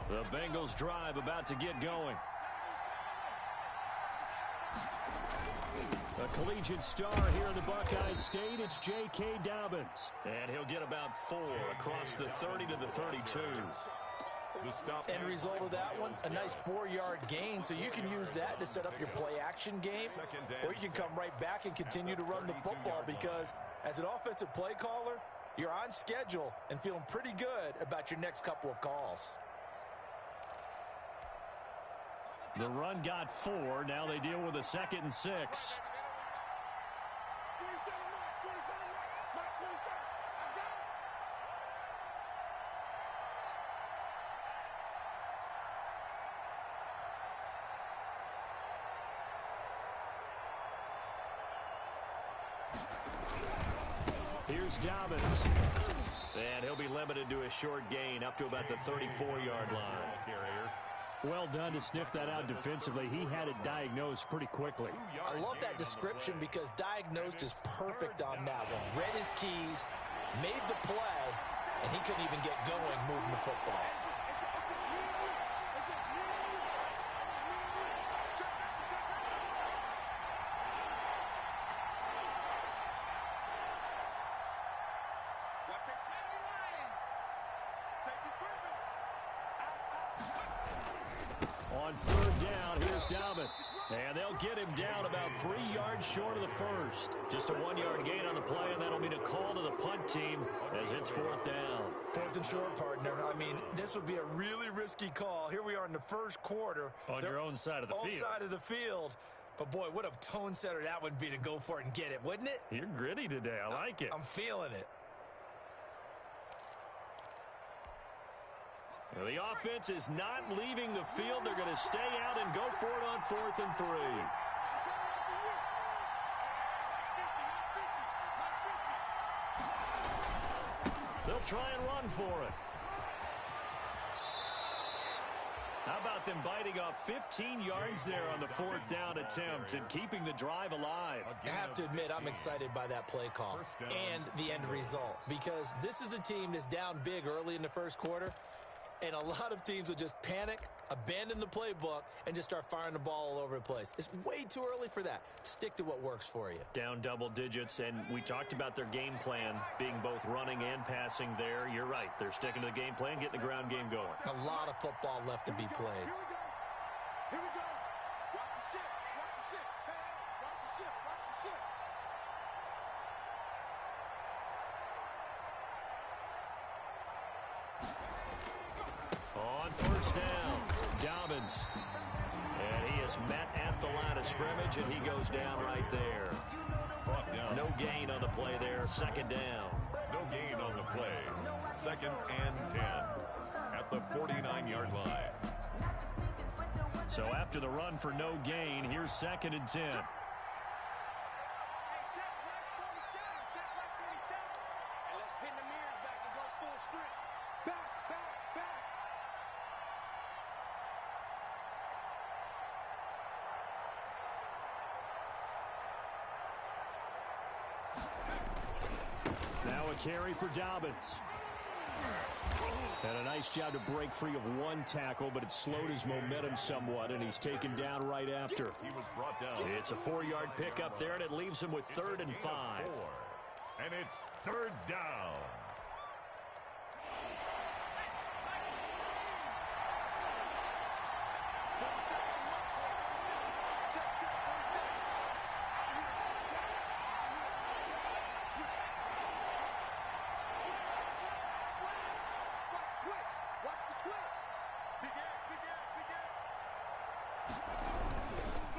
S6: The Bengals drive about to get going. A collegiate star here in the Buckeye State, it's J.K. Dobbins. And he'll get about 4 across the 30 to the 32.
S3: End result of that one, a nice 4-yard gain, so you can use that to set up your play-action game, or you can come right back and continue to run the football because as an offensive play caller, you're on schedule and feeling pretty good about your next couple of calls.
S6: The run got 4. Now they deal with a 2nd and 6. Here's Dobbins. And he'll be limited to a short gain up to about the 34-yard line. Well done to sniff that out defensively. He had it diagnosed pretty quickly.
S3: I love that description because diagnosed is perfect on that one. Read his keys, made the play, and he couldn't even get going moving the football.
S6: On 3rd down, here's Dobbins. And they'll get him down about 3 yards short of the first. Just a 1-yard gain on the play, and that'll mean a call to the punt team as it's 4th down.
S3: 4th and short, partner. I mean, this would be a really risky call. Here we are in the first quarter.
S6: On your own side of the field.
S3: Side of the field. But, boy, what a tone setter that would be to go for it and get it, wouldn't it?
S6: You're gritty today. I like it.
S3: I'm feeling it.
S6: Well, the offense is not leaving the field. They're going to stay out and go for it on 4th and 3. They'll try and run for it. How about them biting off 15 yards there on the 4th down attempt and keeping the drive alive?
S3: I have to admit, I'm excited by that play call and the end result because this is a team that's down big early in the first quarter. And a lot of teams will just panic, abandon the playbook, and just start firing the ball all over the place. It's way too early for that. Stick to what works for you.
S6: Down double digits, and we talked about their game plan being both running and passing there. You're right. They're sticking to the game plan, getting the ground game going.
S3: A lot of football left to be played.
S5: Here we go. Watch the shift. Watch the shift. Hey, watch the shift. Watch the shift.
S6: On 1st down, Dobbins. And he is met at the line of scrimmage, and he goes down right there.
S2: Brought down.
S6: No gain on the play there. 2nd down.
S2: No gain on the play. 2nd and 10 at the 49-yard line.
S6: So after the run for no gain, here's 2nd and 10. Now a carry for Dobbins. And a nice job to break free of one tackle, but it slowed his momentum somewhat, and he's taken down right after.
S2: He was brought down.
S6: It's a 4-yard pickup there, and it leaves him with 3rd and 5.
S2: And it's 3rd down.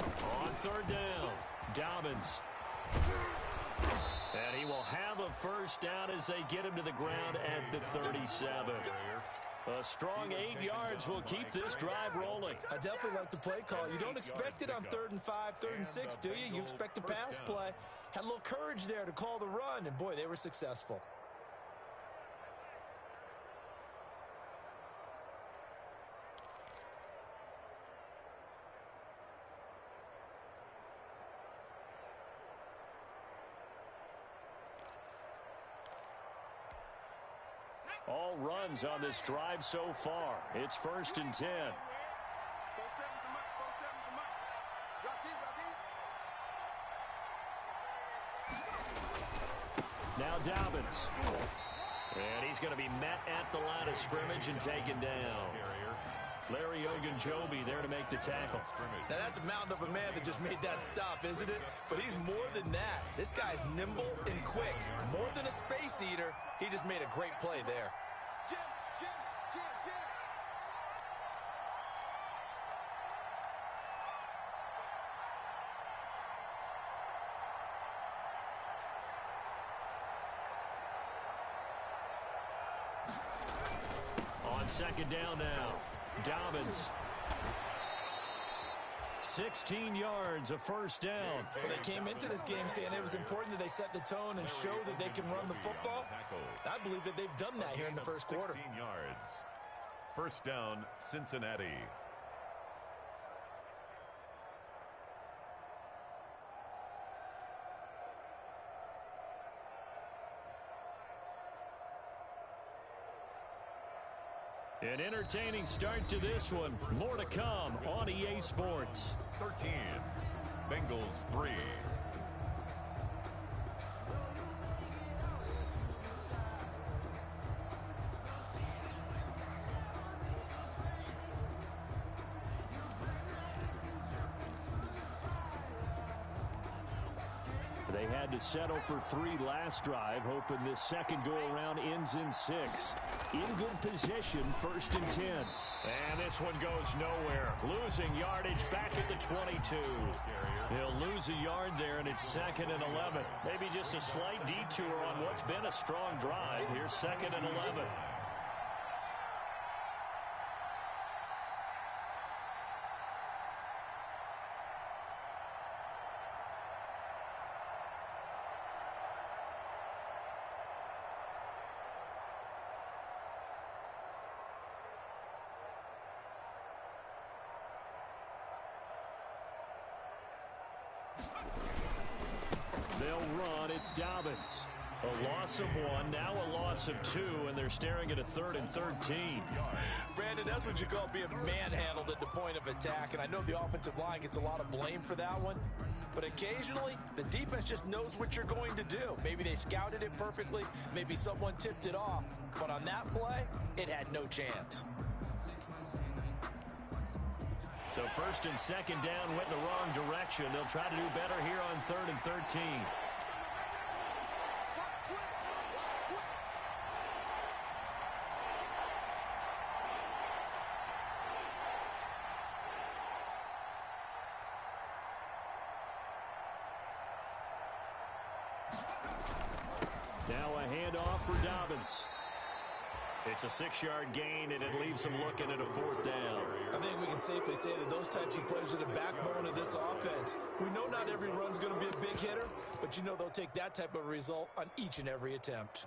S6: On third down, Dobbins. And he will have a first down as they get him to the ground at the 37. A strong 8 yards will keep this drive rolling.
S3: I definitely like the play call. You don't expect it on 3rd and 5, 3rd and 6, do you? You expect a pass play. Had a little courage there to call the run, and boy, they were successful.
S6: All runs on this drive so far. It's 1st and 10. Now Dobbins. And he's going to be met at the line of scrimmage and taken down. Larry Ogunjobi there to make the tackle.
S3: Now that's a mountain of a man that just made that stop, isn't it? But he's more than that. This guy's nimble and quick. More than a space eater, he just made a great play there.
S6: On second down now, Dobbins. 16 yards, a first down.
S3: Well, they came into this game saying it was important that they set the tone and show that they can run the football. I believe that they've done that here in the first quarter.
S2: 16 yards. First down, Cincinnati.
S6: An entertaining start to this one. More to come on EA Sports.
S2: 13. Bengals 3.
S6: They had to settle for 3 last drive, hoping this second go-around ends in 6. In good position, 1st and 10. And this one goes nowhere. Losing yardage back at the 22. He'll lose a yard there, and it's 2nd and 11. Maybe just a slight detour on what's been a strong drive. Here's 2nd and 11. They'll run. It's Dobbins. A loss of 1, now a loss of 2, and they're staring at a 3rd and 13.
S3: Brandon, that's what you call being manhandled at the point of attack, and I know the offensive line gets a lot of blame for that one, but occasionally the defense just knows what you're going to do. Maybe they scouted it perfectly, maybe someone tipped it off, but on that play, it had no chance.
S6: So 1st and 2nd down went in the wrong direction. They'll try to do better here on 3rd and 13. Now a handoff for Dobbins. It's a 6-yard gain, and it leaves them looking at a 4th down.
S3: I think we can safely say that those types of players are the backbone of this offense. We know not every run's going to be a big hitter, but you know they'll take that type of result on each and every attempt.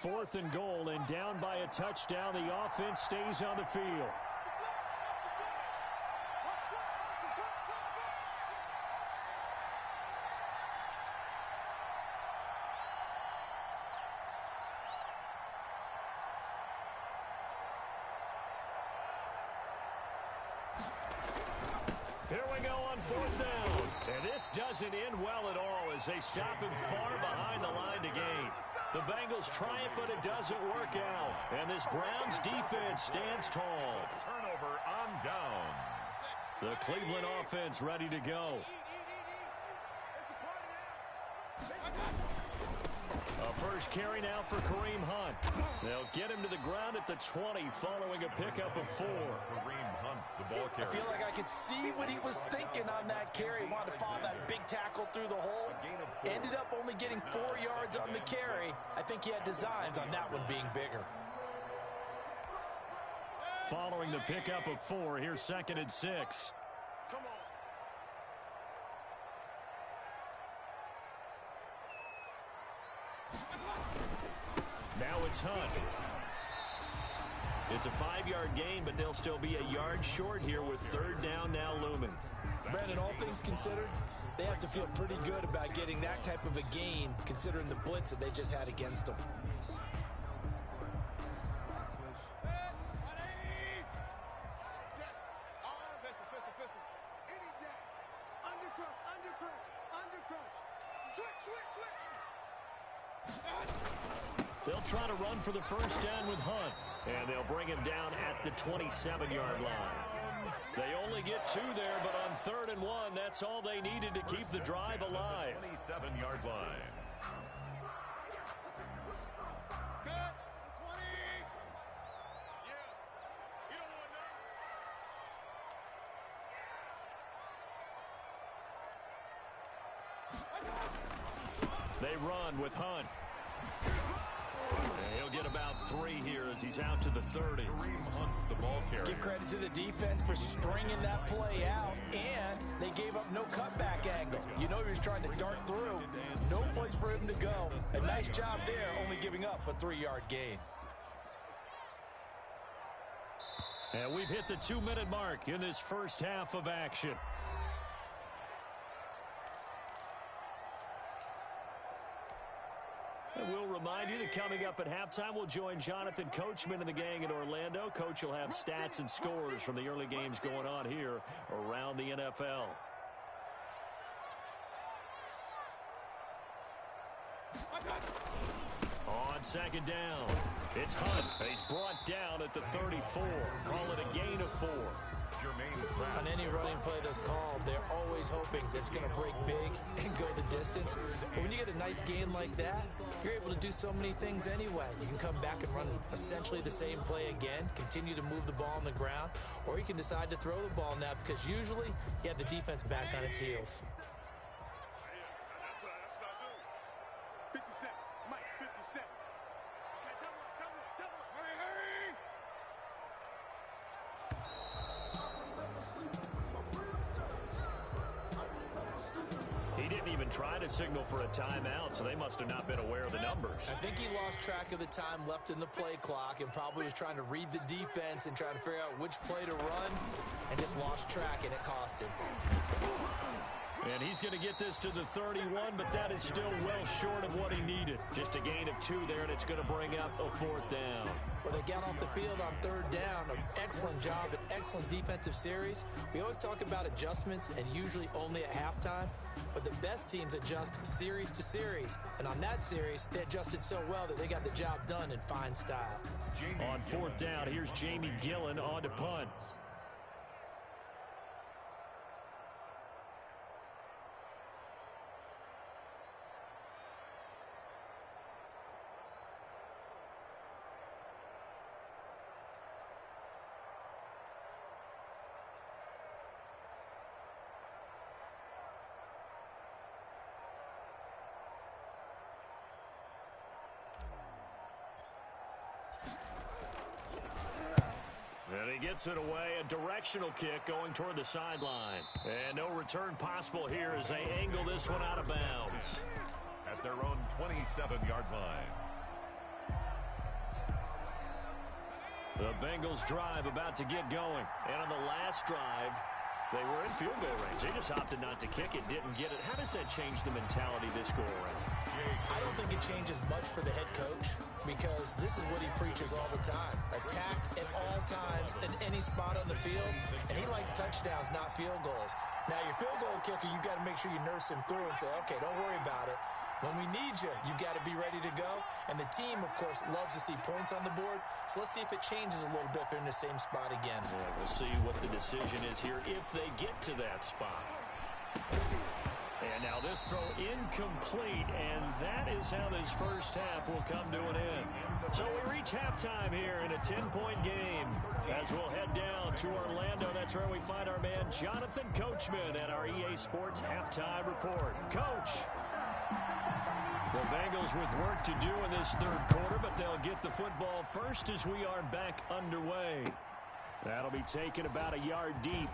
S6: 4th and goal, and down by a touchdown. The offense stays on the field. Here we go on 4th down. And this doesn't end well at all as they stop him far behind the line to gain. The Bengals try it, but it doesn't work out. And this Browns defense stands tall.
S2: Turnover on downs.
S6: The Cleveland offense ready to go. A first carry now for Kareem Hunt. They'll get him to the ground at the 20 following a pickup of 4.
S2: Kareem Hunt, the ball carrier.
S3: I feel like I could see what he was thinking on that carry. He wanted to follow that big tackle through the hole. Ended up only getting 4 yards on the carry. I think he had designs on that one being bigger.
S6: Following the pickup of 4, here's 2nd and 6.
S5: Come on.
S6: Now it's Hunt. It's a 5-yard gain, but they'll still be a yard short here with 3rd down now looming.
S3: Brandon, all things considered, they have to feel pretty good about getting that type of a gain, considering the blitz that they just had against them.
S6: They'll try to run for the first down with Hunt, and they'll bring him down at the 27-yard line. They only get 2 there, but on 3rd and 1, that's all they needed to keep the drive alive.
S2: 27-yard line.
S6: They run with Hunt. And he'll get about 3 here as he's out to the 30.
S2: Kareem Hunt, the ball carrier.
S3: Give credit to the defense for stringing that play out, and they gave up no cutback angle. You know he was trying to dart through. No place for him to go. A nice job there, only giving up a 3-yard gain.
S6: And we've hit the 2-minute mark in this first half of action. And we'll remind you that coming up at halftime, we'll join Jonathan Coachman and the gang in Orlando. Coach will have stats and scores from the early games going on here around the NFL. On 2nd down, it's Hunt. He's brought down at the 34. Call it a gain of 4.
S3: On any running play that's called, they're always hoping that it's going to break big and go the distance. But when you get a nice gain like that, you're able to do so many things anyway. You can come back and run essentially the same play again, continue to move the ball on the ground, or you can decide to throw the ball now because usually you have the defense back on its heels.
S5: That's what I do. 57. Mike, 57. Okay, double up. Hurry.
S6: He didn't even try to signal for a timeout, so they must have not been aware of the numbers.
S3: I think he lost track of the time left in the play clock and probably was trying to read the defense and trying to figure out which play to run and just lost track, and it cost him.
S6: And he's going to get this to the 31, but that is still well short of what he needed. Just a gain of 2 there, and it's going to bring up a 4th down.
S3: Well, they got off the field on 3rd down. An excellent job, an excellent defensive series. We always talk about adjustments, and usually only at halftime. But the best teams adjust series to series. And on that series, they adjusted so well that they got the job done in fine style.
S6: On 4th down, here's Jamie Gillen on to punt. And he gets it away, a directional kick going toward the sideline. And no return possible here as they angle this one out of bounds.
S2: At their own 27-yard line.
S6: The Bengals drive about to get going. And on the last drive, they were in field goal range. They just opted not to kick it, didn't get it. How does that change the mentality this go around?
S3: I don't think it changes much for the head coach because this is what he preaches all the time. Attack at all times in any spot on the field, and he likes touchdowns, not field goals. Now, your field goal kicker, you got to make sure you nurse him through and say, okay, don't worry about it. When we need you, you got to be ready to go. And the team, of course, loves to see points on the board. So let's see if it changes a little bit if they're in the same spot again.
S6: Yeah, we'll see what the decision is here if they get to that spot. And now this throw incomplete, and that is how this first half will come to an end. So we reach halftime here in a 10-point game. As we'll head down to Orlando, that's where we find our man Jonathan Coachman at our EA Sports Halftime Report. Coach. The Bengals with work to do in this third quarter, but they'll get the football first as we are back underway. That'll be taken about a yard deep.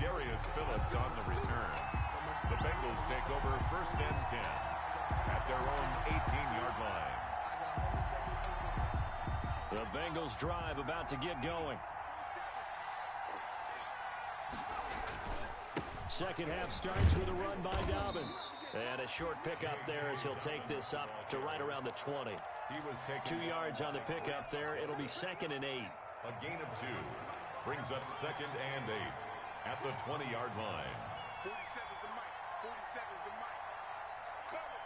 S2: Darius Phillips on the return. The Bengals take over first and 10 at their own 18-yard line.
S6: The Bengals drive about to get going. Second half starts with a run by Dobbins. And a short pickup there as he'll take this up to right around the 20.
S2: He was taking
S6: 2 yards on the pickup there. It'll be 2nd and 8.
S2: A gain of 2 brings up 2nd and 8 at the 20-yard line.
S5: 40 seconds to Mike. 40 seconds to Mike. Cover.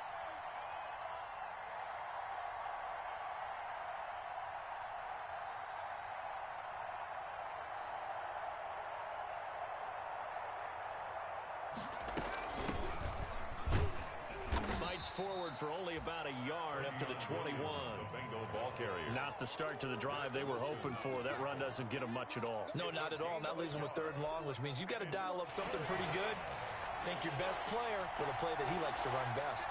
S6: Fights forward for only about a yard up to the 21.
S2: The Bengal ball carrier.
S6: Not the start to the drive they were hoping for. That run doesn't get them much at all.
S3: No, not at all. And that leaves them with 3rd and long, which means you got to dial up something pretty good. Think your best player with a play that he likes to run best.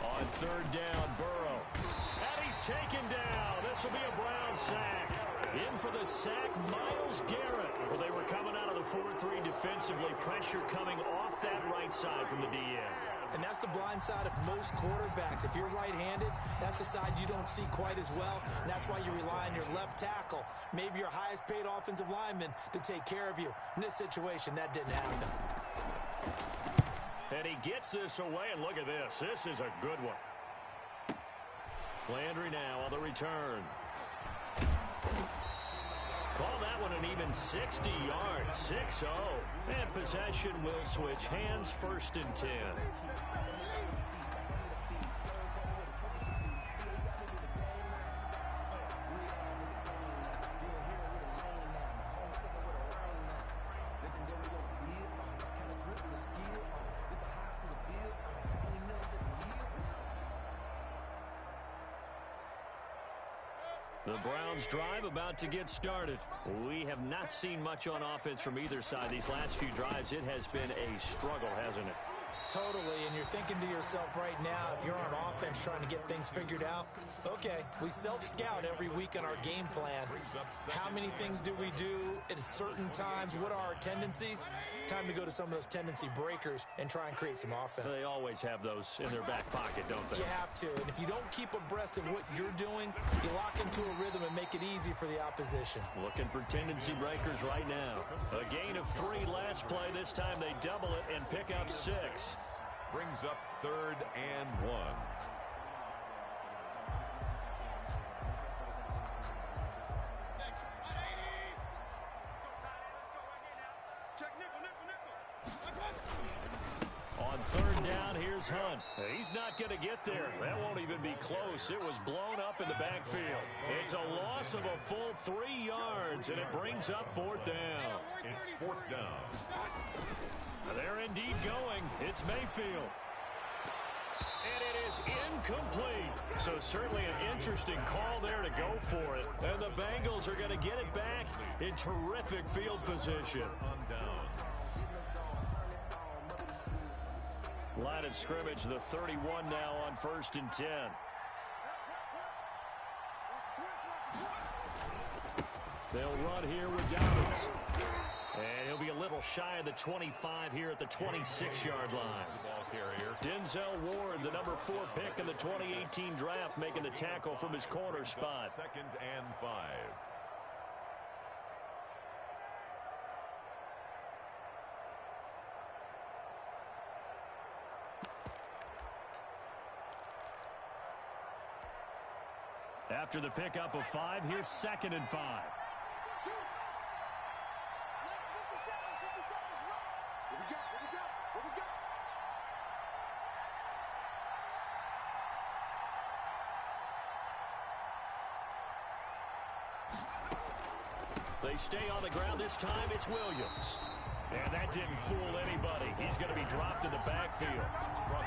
S6: On 3rd down, Burrow. And he's taken down. This will be a Brown sack. In for the sack, Myles Garrett. Well, they were coming out of the 4-3 defensively. Pressure coming off that right side from the DN.
S3: And that's the blind side of most quarterbacks. If you're right-handed, that's the side you don't see quite as well. And that's why you rely on your left tackle, maybe your highest-paid offensive lineman, to take care of you. In this situation, that didn't happen.
S6: And he gets this away, and look at this. This is a good one. Landry now on the return. Call that one an even 60 yards, 6-0. And possession will switch hands, 1st and 10. The Browns drive about to get started. We have not seen much on offense from either side. These last few drives, it has been a struggle, hasn't it?
S3: Totally, and you're thinking to yourself right now, if you're on offense trying to get things figured out, okay, we self-scout every week on our game plan. How many things do we do at certain times? What are our tendencies? Time to go to some of those tendency breakers and try and create some offense.
S6: They always have those in their back pocket, don't they?
S3: You have to, and if you don't keep abreast of what you're doing, you lock into a rhythm and make it easy for the opposition.
S6: Looking for tendency breakers right now. A gain of 3 last play. This time they double it and pick up 6.
S2: Brings up 3rd and 1.
S6: On 3rd down, here's Hunt. He's not going to get there. That won't even be close. It was blown up in the backfield. It's a loss of a full 3 yards, and it brings up 4th down.
S2: It's 4th down.
S6: They're indeed going. It's Mayfield. And it is incomplete. So certainly an interesting call there to go for it. And the Bengals are going to get it back in terrific field position.
S2: On down.
S6: Line of scrimmage, the 31 now on 1st and 10. They'll run here with Dobbins. And he'll be a little shy of the 25 here at the 26-yard line.
S2: Ball carrier.
S6: Denzel Ward, the number 4 pick in the 2018 draft, making the tackle from his corner spot.
S2: 2nd and 5.
S6: After the pickup of 5, here's 2nd and 5. They stay on the ground. This time it's Williams. And that didn't fool anybody. He's going to be dropped in the backfield.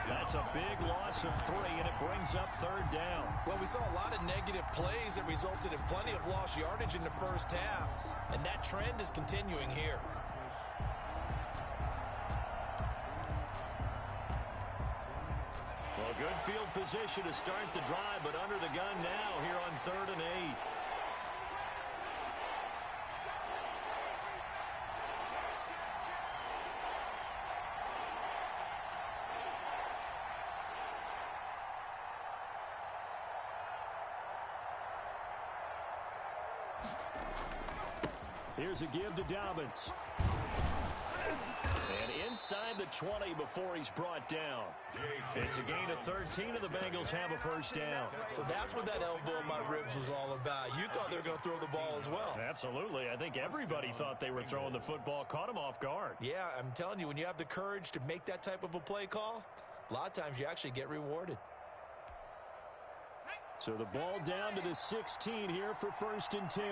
S6: That's a big loss of 3, and it brings up 3rd down.
S3: Well, we saw a lot of negative plays that resulted in plenty of lost yardage in the first half, and that trend is continuing here.
S6: Well, good field position to start the drive, but under the gun now here on 3rd and 8.
S4: Here's a give to Dobbins.
S6: And inside the 20 before he's brought down. It's a gain of 13, and the Bengals have a 1st down.
S3: So that's what that elbow in my ribs was all about. You thought they were going to throw the ball as well.
S6: Absolutely. I think everybody thought they were throwing the football, caught him off guard.
S3: Yeah, I'm telling you, when you have the courage to make that type of a play call, a lot of times you actually get rewarded.
S4: So the ball down to the 16 here for 1st and 10.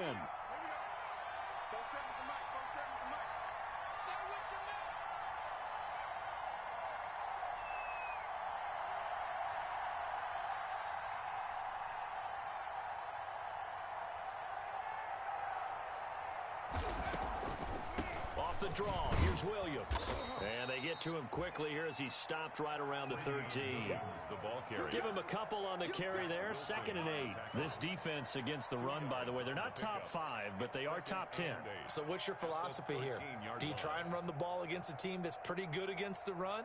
S6: Off the draw, here's Williams. And they get to him quickly here as he's stopped right around the 13.
S2: The ball carrier.
S6: Give him a couple on the carry there, 2nd and 8. This defense against the run, by the way, they're not top 5, but they are top 10.
S3: So what's your philosophy here? Do you try and run the ball against a team that's pretty good against the run?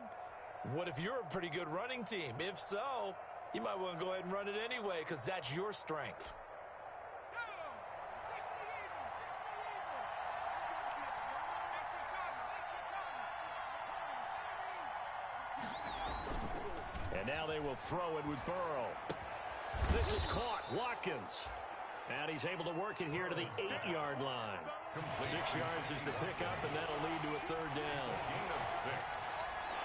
S3: What if you're a pretty good running team? If so, you might want to go ahead and run it anyway because that's your strength.
S6: And now they will throw it with Burrow. This is caught. Watkins. And he's able to work it here to the 8-yard line. 6 yards is the pickup, and that'll lead to a 3rd down.
S2: Gain of 6.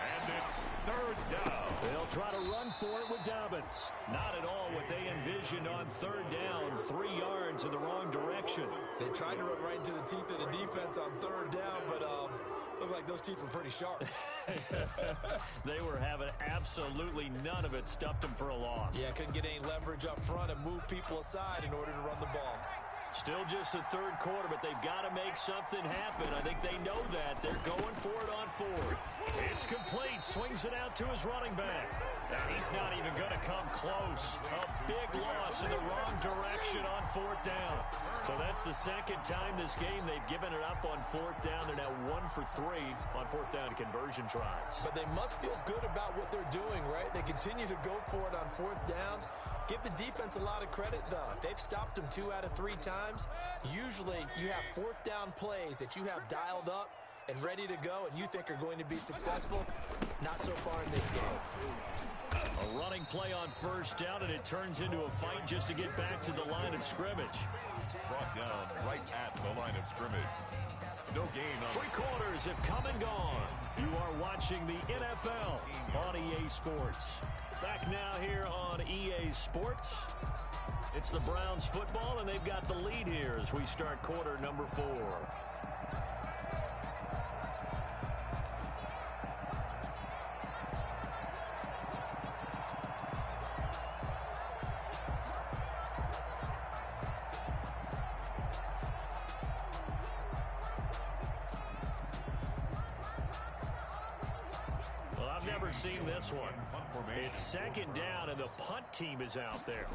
S2: And it's 3rd down.
S4: They'll try to run for it with Dobbins.
S6: Not at all what they envisioned on 3rd down. 3 yards in the wrong direction.
S3: They tried to run right into the teeth of the defense on 3rd down, but looked like those teeth were pretty sharp.
S6: They were having absolutely none of it. Stuffed them for a loss.
S3: Yeah, couldn't get any leverage up front and move people aside in order to run the ball.
S6: Still just the 3rd quarter, but they've got to make something happen. I think they know that. They're going for it on 4th. It's complete. Swings it out to his running back. And he's not even going to come close. A big loss in the wrong direction on 4th down. So that's the 2nd time this game they've given it up on 4th down. They're now 1 for 3 on 4th down conversion tries.
S3: But they must feel good about what they're doing, right? They continue to go for it on 4th down. Give the defense a lot of credit, though. They've stopped them 2 out of 3 times. Usually, you have 4th down plays that you have dialed up and ready to go and you think are going to be successful. Not so far in this game.
S6: A running play on 1st down, and it turns into a fight just to get back to the line of scrimmage.
S2: Brought down right at the line of scrimmage. No gain on
S6: 3 quarters have come and gone. You are watching the NFL on EA Sports. Back now here on EA Sports. It's the Browns football, and they've got the lead here as we start quarter number 4. Well, I've never seen this one. It's 2nd down, and the punt team is out there.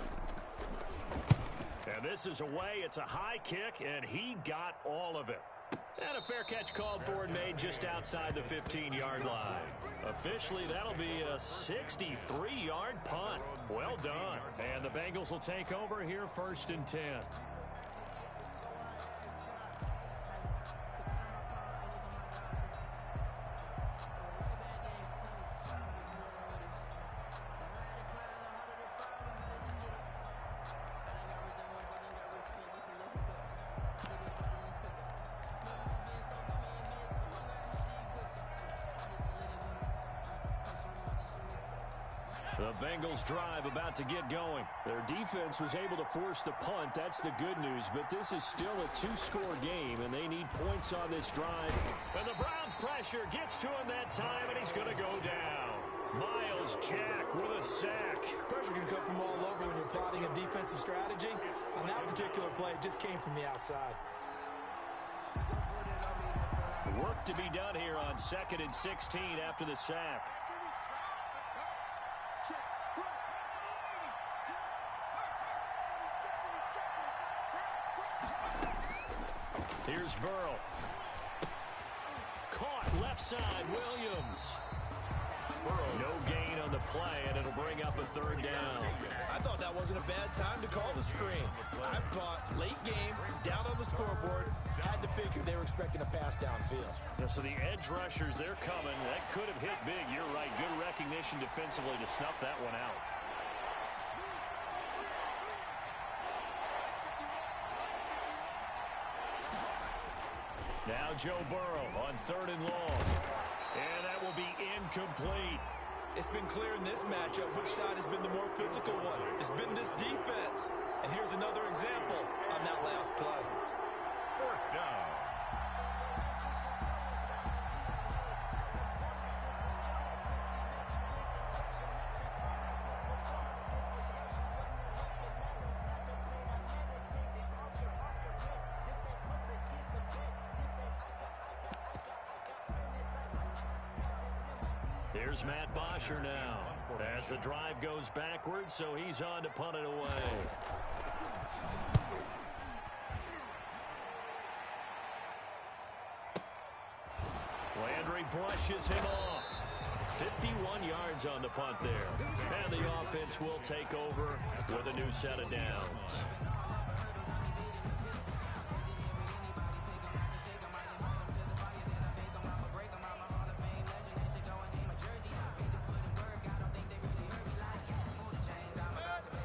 S6: And this is away. It's a high kick, and he got all of it. And a fair catch called for and made just outside the 15-yard line. Officially, that'll be a 63-yard punt. Well done.
S4: And the Bengals will take over here 1st and 10.
S6: The Bengals drive about to get going.
S4: Their defense was able to force the punt. That's the good news. But this is still a two-score game, and they need points on this drive.
S1: And the Browns pressure gets to him that time, and he's going to go down. Miles Jack with a sack.
S3: Pressure can come from all over when you're plotting a defensive strategy. On that particular play, it just came from the outside.
S6: Work to be done here on 2nd and 16 after the sack.
S1: Here's Burrow. Caught left side, Williams. Burrow, no gain on the play, and it'll bring up a 3rd down.
S3: I thought that wasn't a bad time to call the screen. I thought late game, down on the scoreboard, had to figure they were expecting a pass downfield.
S6: Yeah, so the edge rushers, they're coming. That could have hit big. You're right. Good recognition defensively to snuff that one out. Now Joe Burrow on 3rd and long.
S1: And that will be incomplete.
S3: It's been clear in this matchup which side has been the more physical one. It's been this defense. And here's another example on that last play.
S2: 4th down.
S1: Here's Matt Bosher now as the drive goes backwards, so he's on to punt it away. Landry brushes him off. 51 yards on the punt there. And the offense will take over with a new set of downs.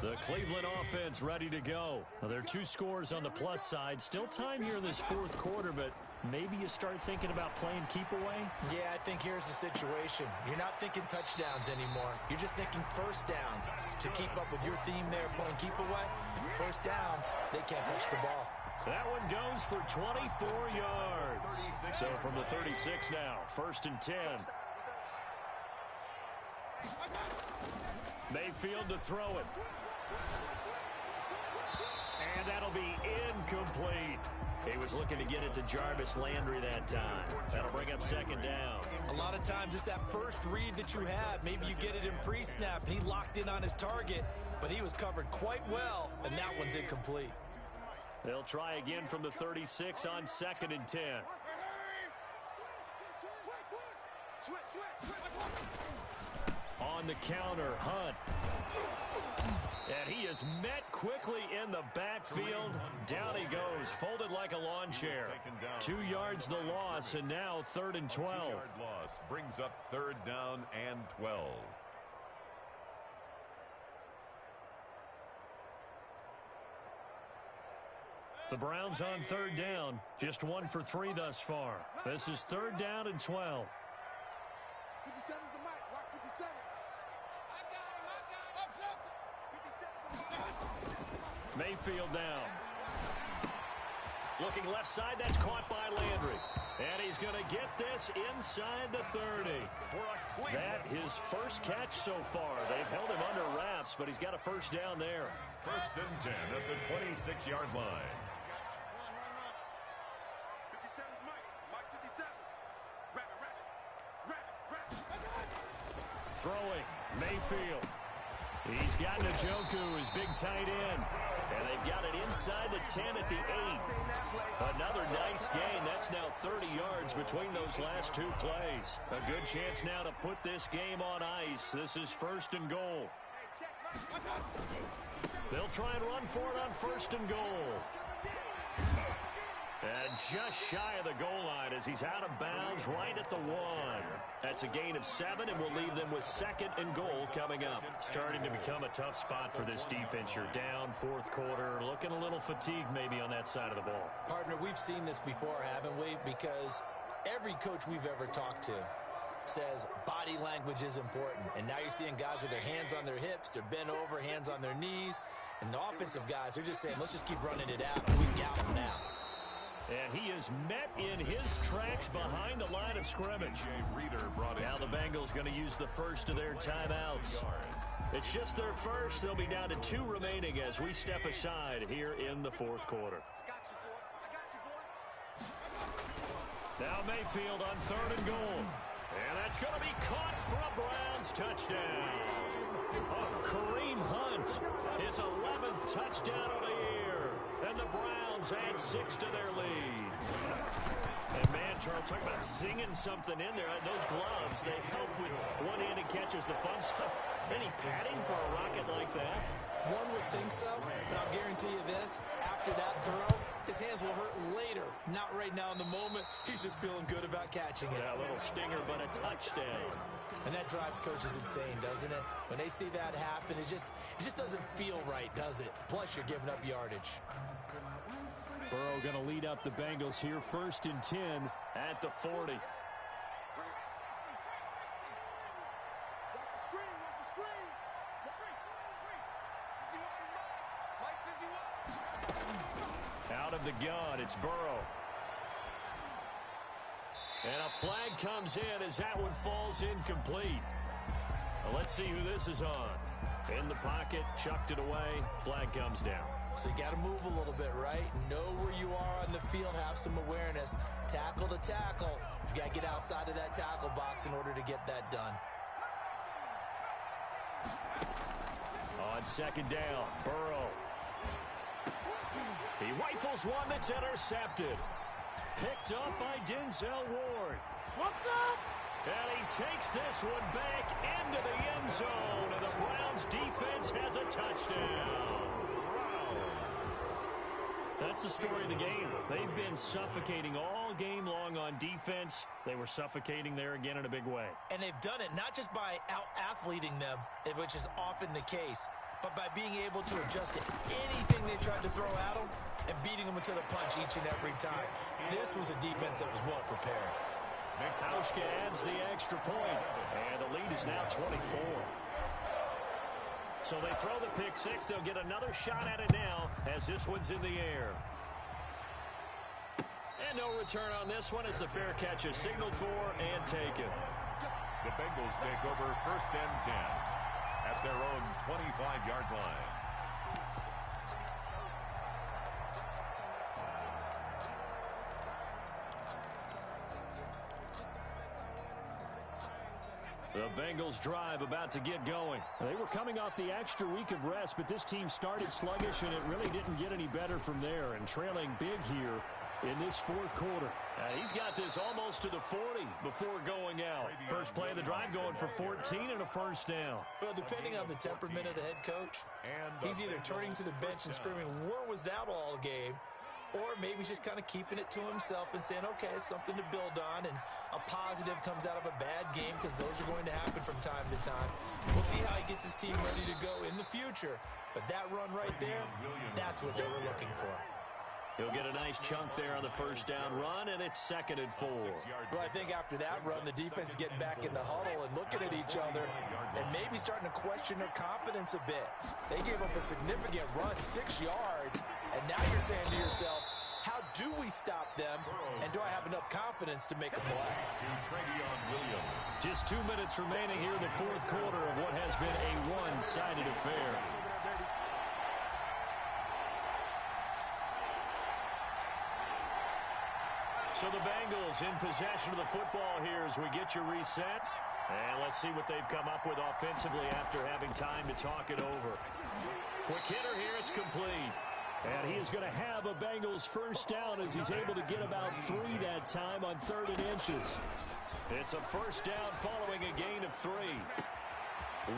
S1: The Cleveland offense ready to go.
S4: Well, there are 2 scores on the plus side. Still time here in this 4th quarter, but maybe you start thinking about playing keep away?
S3: Yeah, I think here's the situation. You're not thinking touchdowns anymore. You're just thinking first downs. To keep up with your theme there, playing keep away, first downs, they can't touch the ball.
S1: That one goes for 24 yards. So from the 36 now, 1st and 10. Mayfield to throw it. And that'll be incomplete. He was looking to get it to Jarvis Landry that time. That'll bring up 2nd down.
S3: A lot of times it's that first read that you have. Maybe you get it in pre-snap. He locked in on his target, but he was covered quite well, and that one's incomplete.
S1: They'll try again from the 36 on 2nd and 10. On the counter, Hunt. And he is met quickly in the backfield. Down he goes, folded like a lawn chair. 2 yards the loss, and now 3rd and 12.
S2: 2-yard loss brings up 3rd down and 12.
S1: The Browns on 3rd down, just 1 for 3 thus far. This is 3rd down and 12.
S5: 57's the mic. Watch 57.
S1: Mayfield now. Looking left side, that's caught by Landry. And he's going to get this inside the 30. That his first catch so far. They've held him under wraps, but he's got a 1st down there.
S2: 1st and 10 at the 26-yard line.
S5: 57's mic. Watch 57. Rabbit.
S1: Throwing, Mayfield. He's got Njoku, his big tight end. And they've got it inside the 10 at the 8. Another nice gain. That's now 30 yards between those last 2 plays. A good chance now to put this game on ice. This is 1st and goal. They'll try and run for it on 1st and goal. And just shy of the goal line as he's out of bounds right at the 1. That's a gain of 7, and we'll leave them with 2nd and goal coming up.
S4: Starting to become a tough spot for this defense. You're down 4th quarter, looking a little fatigued maybe on that side of the ball.
S3: Partner, we've seen this before, haven't we? Because every coach we've ever talked to, says body language is important. And now you're seeing guys with their hands on their hips, they're bent over, hands on their knees. And the offensive guys, they're just saying, let's just keep running it out. We got them now.
S6: And he is met in his tracks behind the line of scrimmage. Now the Bengals going to use the first of their timeouts. It's just their first. They'll be down to 2 remaining as we step aside here in the fourth quarter. Now Mayfield on 3rd and goal. And that's going to be caught for a Browns touchdown. Oh, Kareem Hunt, his 11th touchdown of the year. And the Browns add 6 to their lead. And man, Charles, talk about singing something in there. Those gloves, they help with one-handed catches, the fun stuff. Any padding for a rocket like that?
S3: One would think so, but I'll guarantee you this. After that throw, his hands will hurt later. Not right now in the moment. He's just feeling good about catching it.
S6: Yeah, a little stinger, but a touchdown.
S3: And that drives coaches insane, doesn't it? When they see that happen, it just doesn't feel right, does it? Plus, you're giving up yardage.
S4: Burrow going to lead up the Bengals here, 1st and 10
S6: at the 40. Out of the gun, it's Burrow. And a flag comes in as that one falls incomplete. Well, let's see who this is on. In the pocket, chucked it away, flag comes down.
S3: So you got to move a little bit, right? Know where you are on the field, have some awareness. Tackle to tackle. You got to get outside of that tackle box in order to get that done.
S6: On 2nd down, Burrow. He rifles one that's intercepted. Picked up by Denzel Ward.
S5: What's up?
S6: And he takes this one back into the end zone. And the Browns defense has a touchdown. That's the story of the game. They've been suffocating all game long on defense. They were suffocating there again in a big way.
S3: And they've done it not just by out-athleting them, which is often the case, but by being able to adjust to anything they tried to throw at them and beating them into the punch each and every time. This was a defense that was well prepared.
S6: Hauschka adds the extra point, and the lead is now 24. So they throw the pick 6. They'll get another shot at it now as this one's in the air. And no return on this one as the fair catch is signaled for and taken.
S2: The Bengals take over 1st and 10 at their own 25-yard line.
S6: The Bengals drive about to get going.
S4: They were coming off the extra week of rest, but this team started sluggish, and it really didn't get any better from there. And trailing big here in this 4th quarter.
S6: He's got this almost to the 40 before going out. First play of the drive going for 14 and a 1st down.
S3: Well, depending on the temperament of the head coach, he's either turning to the bench and screaming, where was that all game? Or maybe he's just kind of keeping it to himself and saying, okay, it's something to build on, and a positive comes out of a bad game because those are going to happen from time to time. We'll see how he gets his team ready to go in the future. But that run right there, that's what they were looking for.
S6: He'll get a nice chunk there on the 1st down run, and it's 2nd and 4.
S3: Well, I think after that run, the defense is getting back in the huddle and looking at each other and maybe starting to question their confidence a bit. They gave up a significant run, 6 yards, and now you're saying to yourself, how do we stop them, and do I have enough confidence to make a play?
S6: Just 2 minutes remaining here in the 4th quarter of what has been a one-sided affair. So the Bengals in possession of the football here as we get you reset. And let's see what they've come up with offensively after having time to talk it over. Quick hitter here, it's complete.
S4: And he is going to have a Bengals 1st down as he's able to get about 3 that time on 3rd and inches.
S6: It's a 1st down following a gain of 3.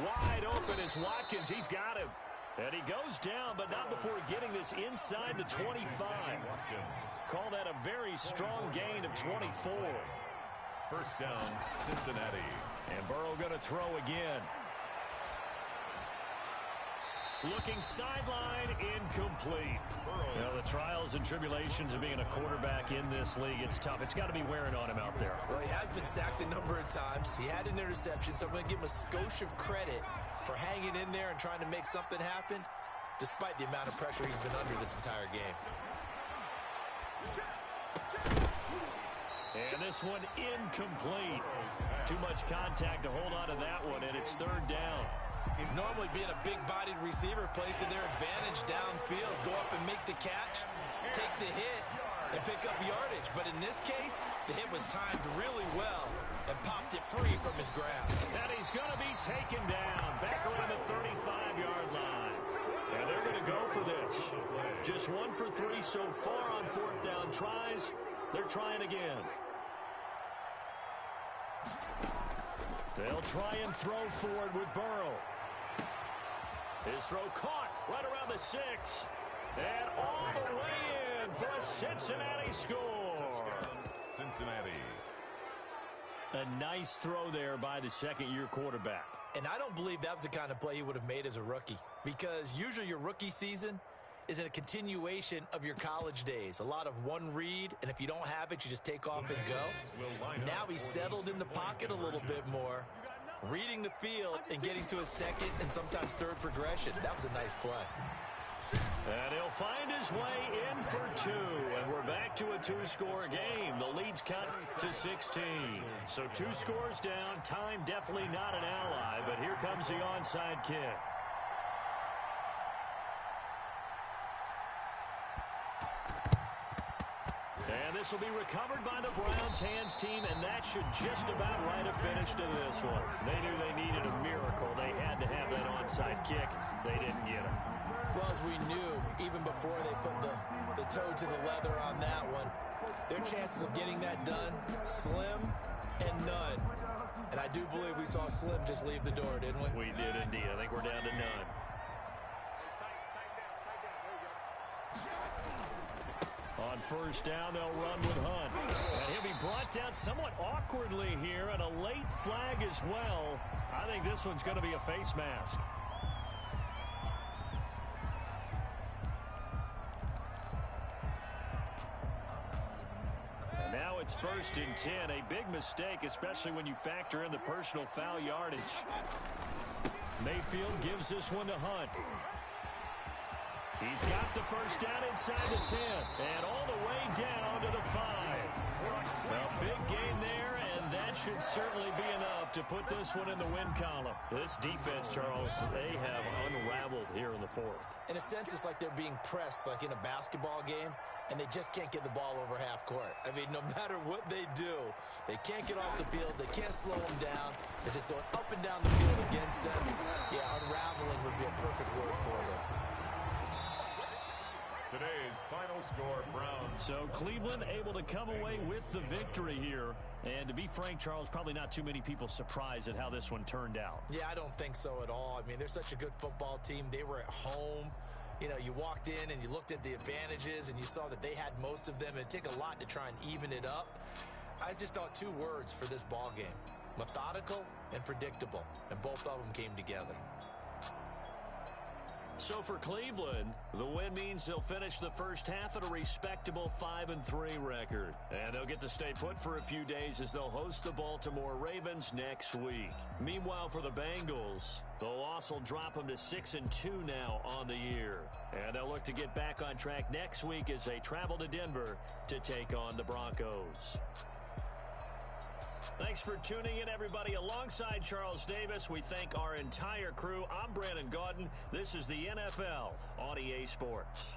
S6: Wide open is Watkins. He's got him. And he goes down, but not before getting this inside the 25. Call that a very strong gain of 24.
S2: 1st down, Cincinnati.
S6: And Burrow going to throw again. Looking sideline, incomplete. The trials and tribulations of being a quarterback in this league, it's tough. It's got to be wearing on him out there.
S3: Well, he has been sacked a number of times. He had an interception, so I'm going to give him a skosh of credit for hanging in there and trying to make something happen, despite the amount of pressure he's been under this entire game.
S6: And this one incomplete. Too much contact to hold on to that one, and it's third down.
S3: Normally being a big-bodied receiver plays to their advantage downfield. Go up and make the catch, take the hit, and pick up yardage. But in this case, the hit was timed really well and popped it free from his grasp.
S6: And he's going to be taken down back around the 35-yard line. And they're going to go for this. Just 1 for 3 so far on fourth down tries. They're trying again. They'll try and throw forward with Burrow. His throw caught right around the 6. And all the way in for a Cincinnati score.
S2: Cincinnati.
S6: A nice throw there by the second-year quarterback.
S3: And I don't believe that was the kind of play he would have made as a rookie, because usually your rookie season is a continuation of your college days. A lot of one read, and if you don't have it, you just take off and go. Now he's settled in the pocket a little bit more, reading the field and getting to a second and sometimes third progression. That was a nice play.
S6: And he'll find his way in for 2. And we're back to a 2-score game. The lead's cut to 16. So 2 scores down. Time definitely not an ally, but here comes the onside kick. And this will be recovered by the Browns hands team, and that should just about write a finish to this one. They knew they needed a miracle. They had to have that onside kick. They didn't get it.
S3: Well, as we knew, even before they put the toe to the leather on that one, their chances of getting that done, slim and none. And I do believe we saw Slim just leave the door, didn't we?
S6: We did indeed. I think we're down to none. On first down, they'll run with Hunt. And he'll be brought down somewhat awkwardly here, and a late flag as well. I think this one's going to be a face mask. And now it's 1st and 10. A big mistake, especially when you factor in the personal foul yardage. Mayfield gives this one to Hunt. He's got the first down inside the 10, and all the way down to the 5. A big gain there, and that should certainly be enough to put this one in the win column. This defense, Charles, they have unraveled here in the 4th.
S3: In a sense, it's like they're being pressed, like in a basketball game, and they just can't get the ball over half court. I mean, no matter what they do, they can't get off the field. They can't slow them down. They're just going up and down the field against them. Yeah, unraveling would be a perfect word for them.
S2: Today's final score, Browns.
S6: So Cleveland able to come away with the victory here. And to be frank, Charles, probably not too many people surprised at how this one turned out.
S3: Yeah, I don't think so at all. I mean, they're such a good football team. They were at home. You know, you walked in and you looked at the advantages and you saw that they had most of them. It'd take a lot to try and even it up. I just thought 2 words for this ball game: methodical and predictable. And both of them came together.
S6: So for Cleveland, the win means they'll finish the first half at a respectable 5-3 record. And they'll get to stay put for a few days as they'll host the Baltimore Ravens next week. Meanwhile, for the Bengals, the loss will drop them to 6-2 now on the year. And they'll look to get back on track next week as they travel to Denver to take on the Broncos. Thanks for tuning in, everybody. Alongside Charles Davis, we thank our entire crew. I'm Brandon Gaudin. This is the NFL on EA Sports.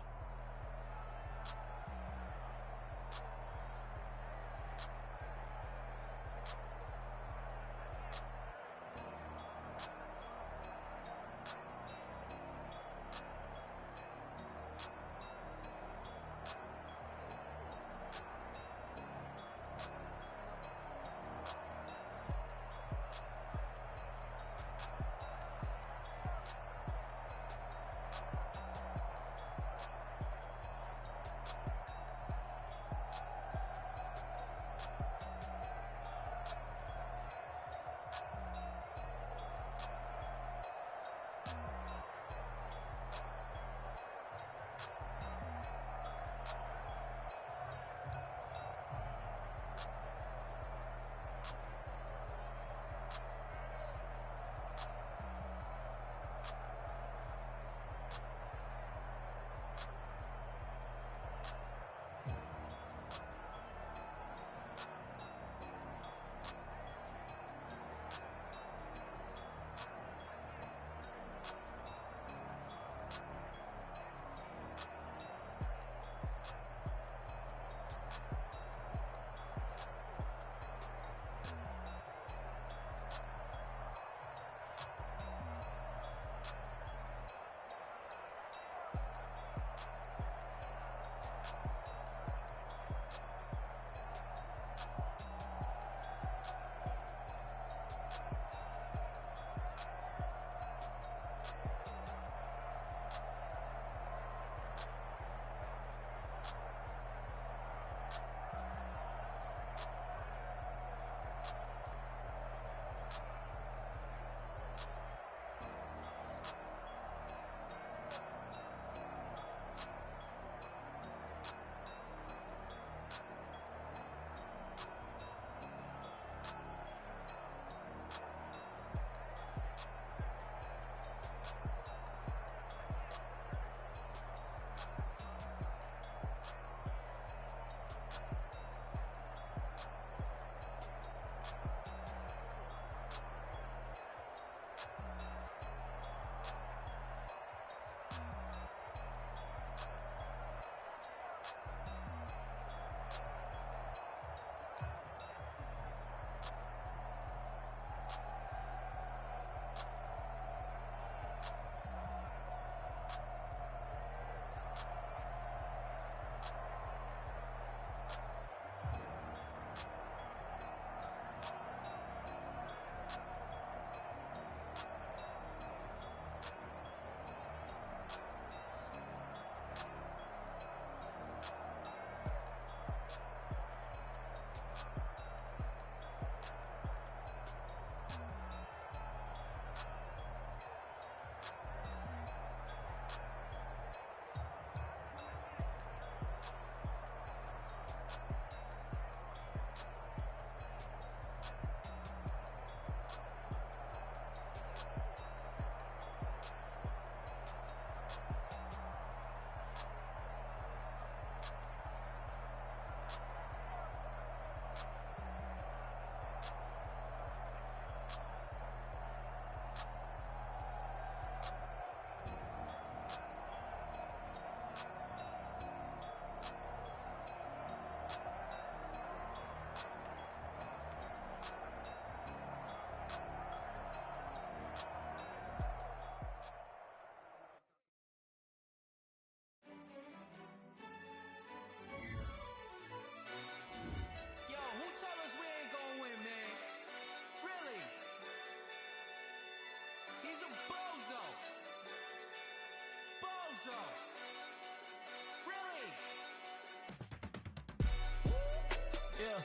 S11: Yeah,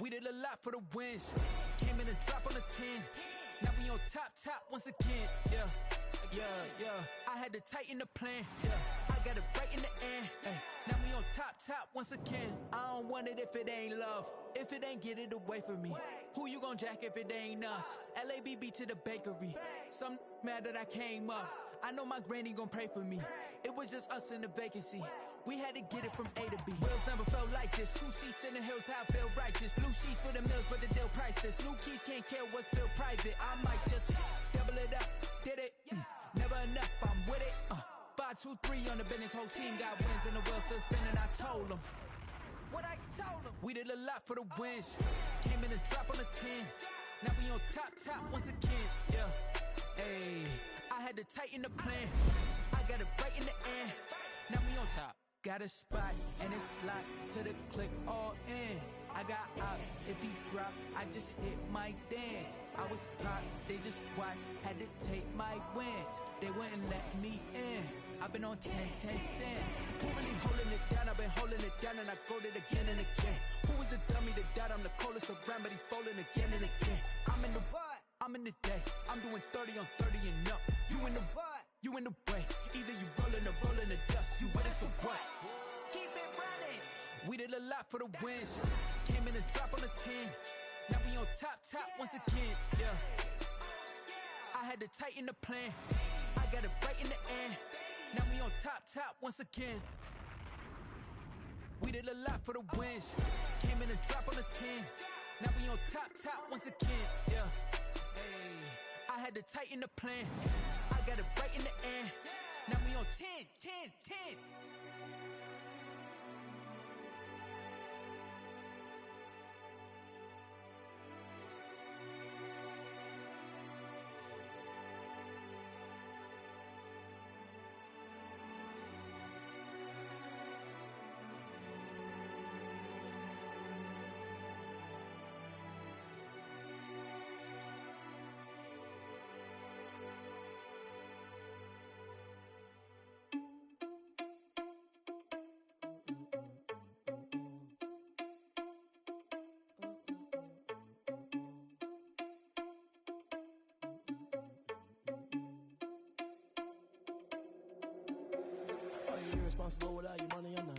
S11: we did a lot for the wins. Came in and drop on the 10. Now we on top once again. Yeah. I had to tighten the plan. Yeah, I got it right in the end. Ay, now we on top once again. I don't want it if it ain't love. If it ain't, get it away from me. Who you gon' jack if it ain't us? LABB to the bakery. Some mad that I came up. I know my granny gon' pray for me. It was just us in the vacancy. We had to get it from A to B. Wheels never felt like this. 2 seats in the hills, how I feel righteous. Blue sheets for the mills, but the deal priceless. New keys can't care what's still private. I might just double it up. Did it? Never enough, I'm with it. 5, 2, 3 on the business. Whole team got wins and the wheels still spinning. I told them what I told them. We did a lot for the wins. Came in and drop on the 10. Now we on top once again. Yeah. Hey, I had to tighten the plan. I got it right in the end. Now we on top. Got a spot and it's locked to the click all in. I got ops, if he drop, I just hit my dance. I was pop, they just watched, had to take my wins. They wouldn't let me in. I've been on 10 cents. Who really holding it down? I've been holding it down and I go it again and again. Who was the dummy that died? I'm the coldest around, but he falling again and again. I'm in the what? I'm in the day. I'm doing 30 on 30 and up. You in the what? You in the way. Either you rolling or rolling the dust. You with us or what? Keep it running. We did a lot for the wins. Came in and drop on the 10. Now we on top once again. Yeah. I had to tighten the plan. I got it right in the end. Now we on top once again. We did a lot for the wins. Came in and drop on the 10. Now we on top once again. Yeah. Hey, I had to tighten the plan. I got it right in the end. Now we on 10.
S10: Irresponsible without your money or not.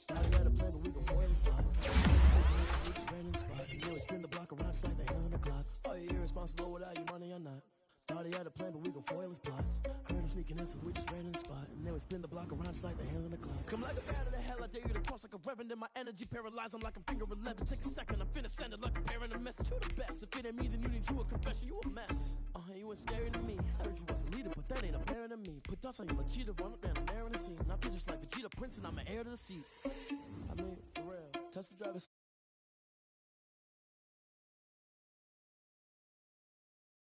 S10: Now we got a plan, but we gon' foil this plot. We just ran in the spot. You know, spin the block around just like the hell on the clock. Are you irresponsible without your money or not? Thought he had a plan, but we gon' foil his plot. Heard him sneaking in, so we just ran in the spot. And then we spin the block around just like the hands on the clock. Come like a bat of the hell, I dare you to cross like a reverend. In my energy paralyzed, I'm like I'm finger 11. Take a second, I'm finna send it like a parent a message. You the best. If it ain't me, then you need you a confession. You a mess. You ain't scary to me. Heard you was a leader, but that ain't apparent to me. Put dust on you like cheetah, run up down the air in the scene. I feel just like Vegeta Prince, and I'm an heir to the seat. I mean, for real. Test the driver.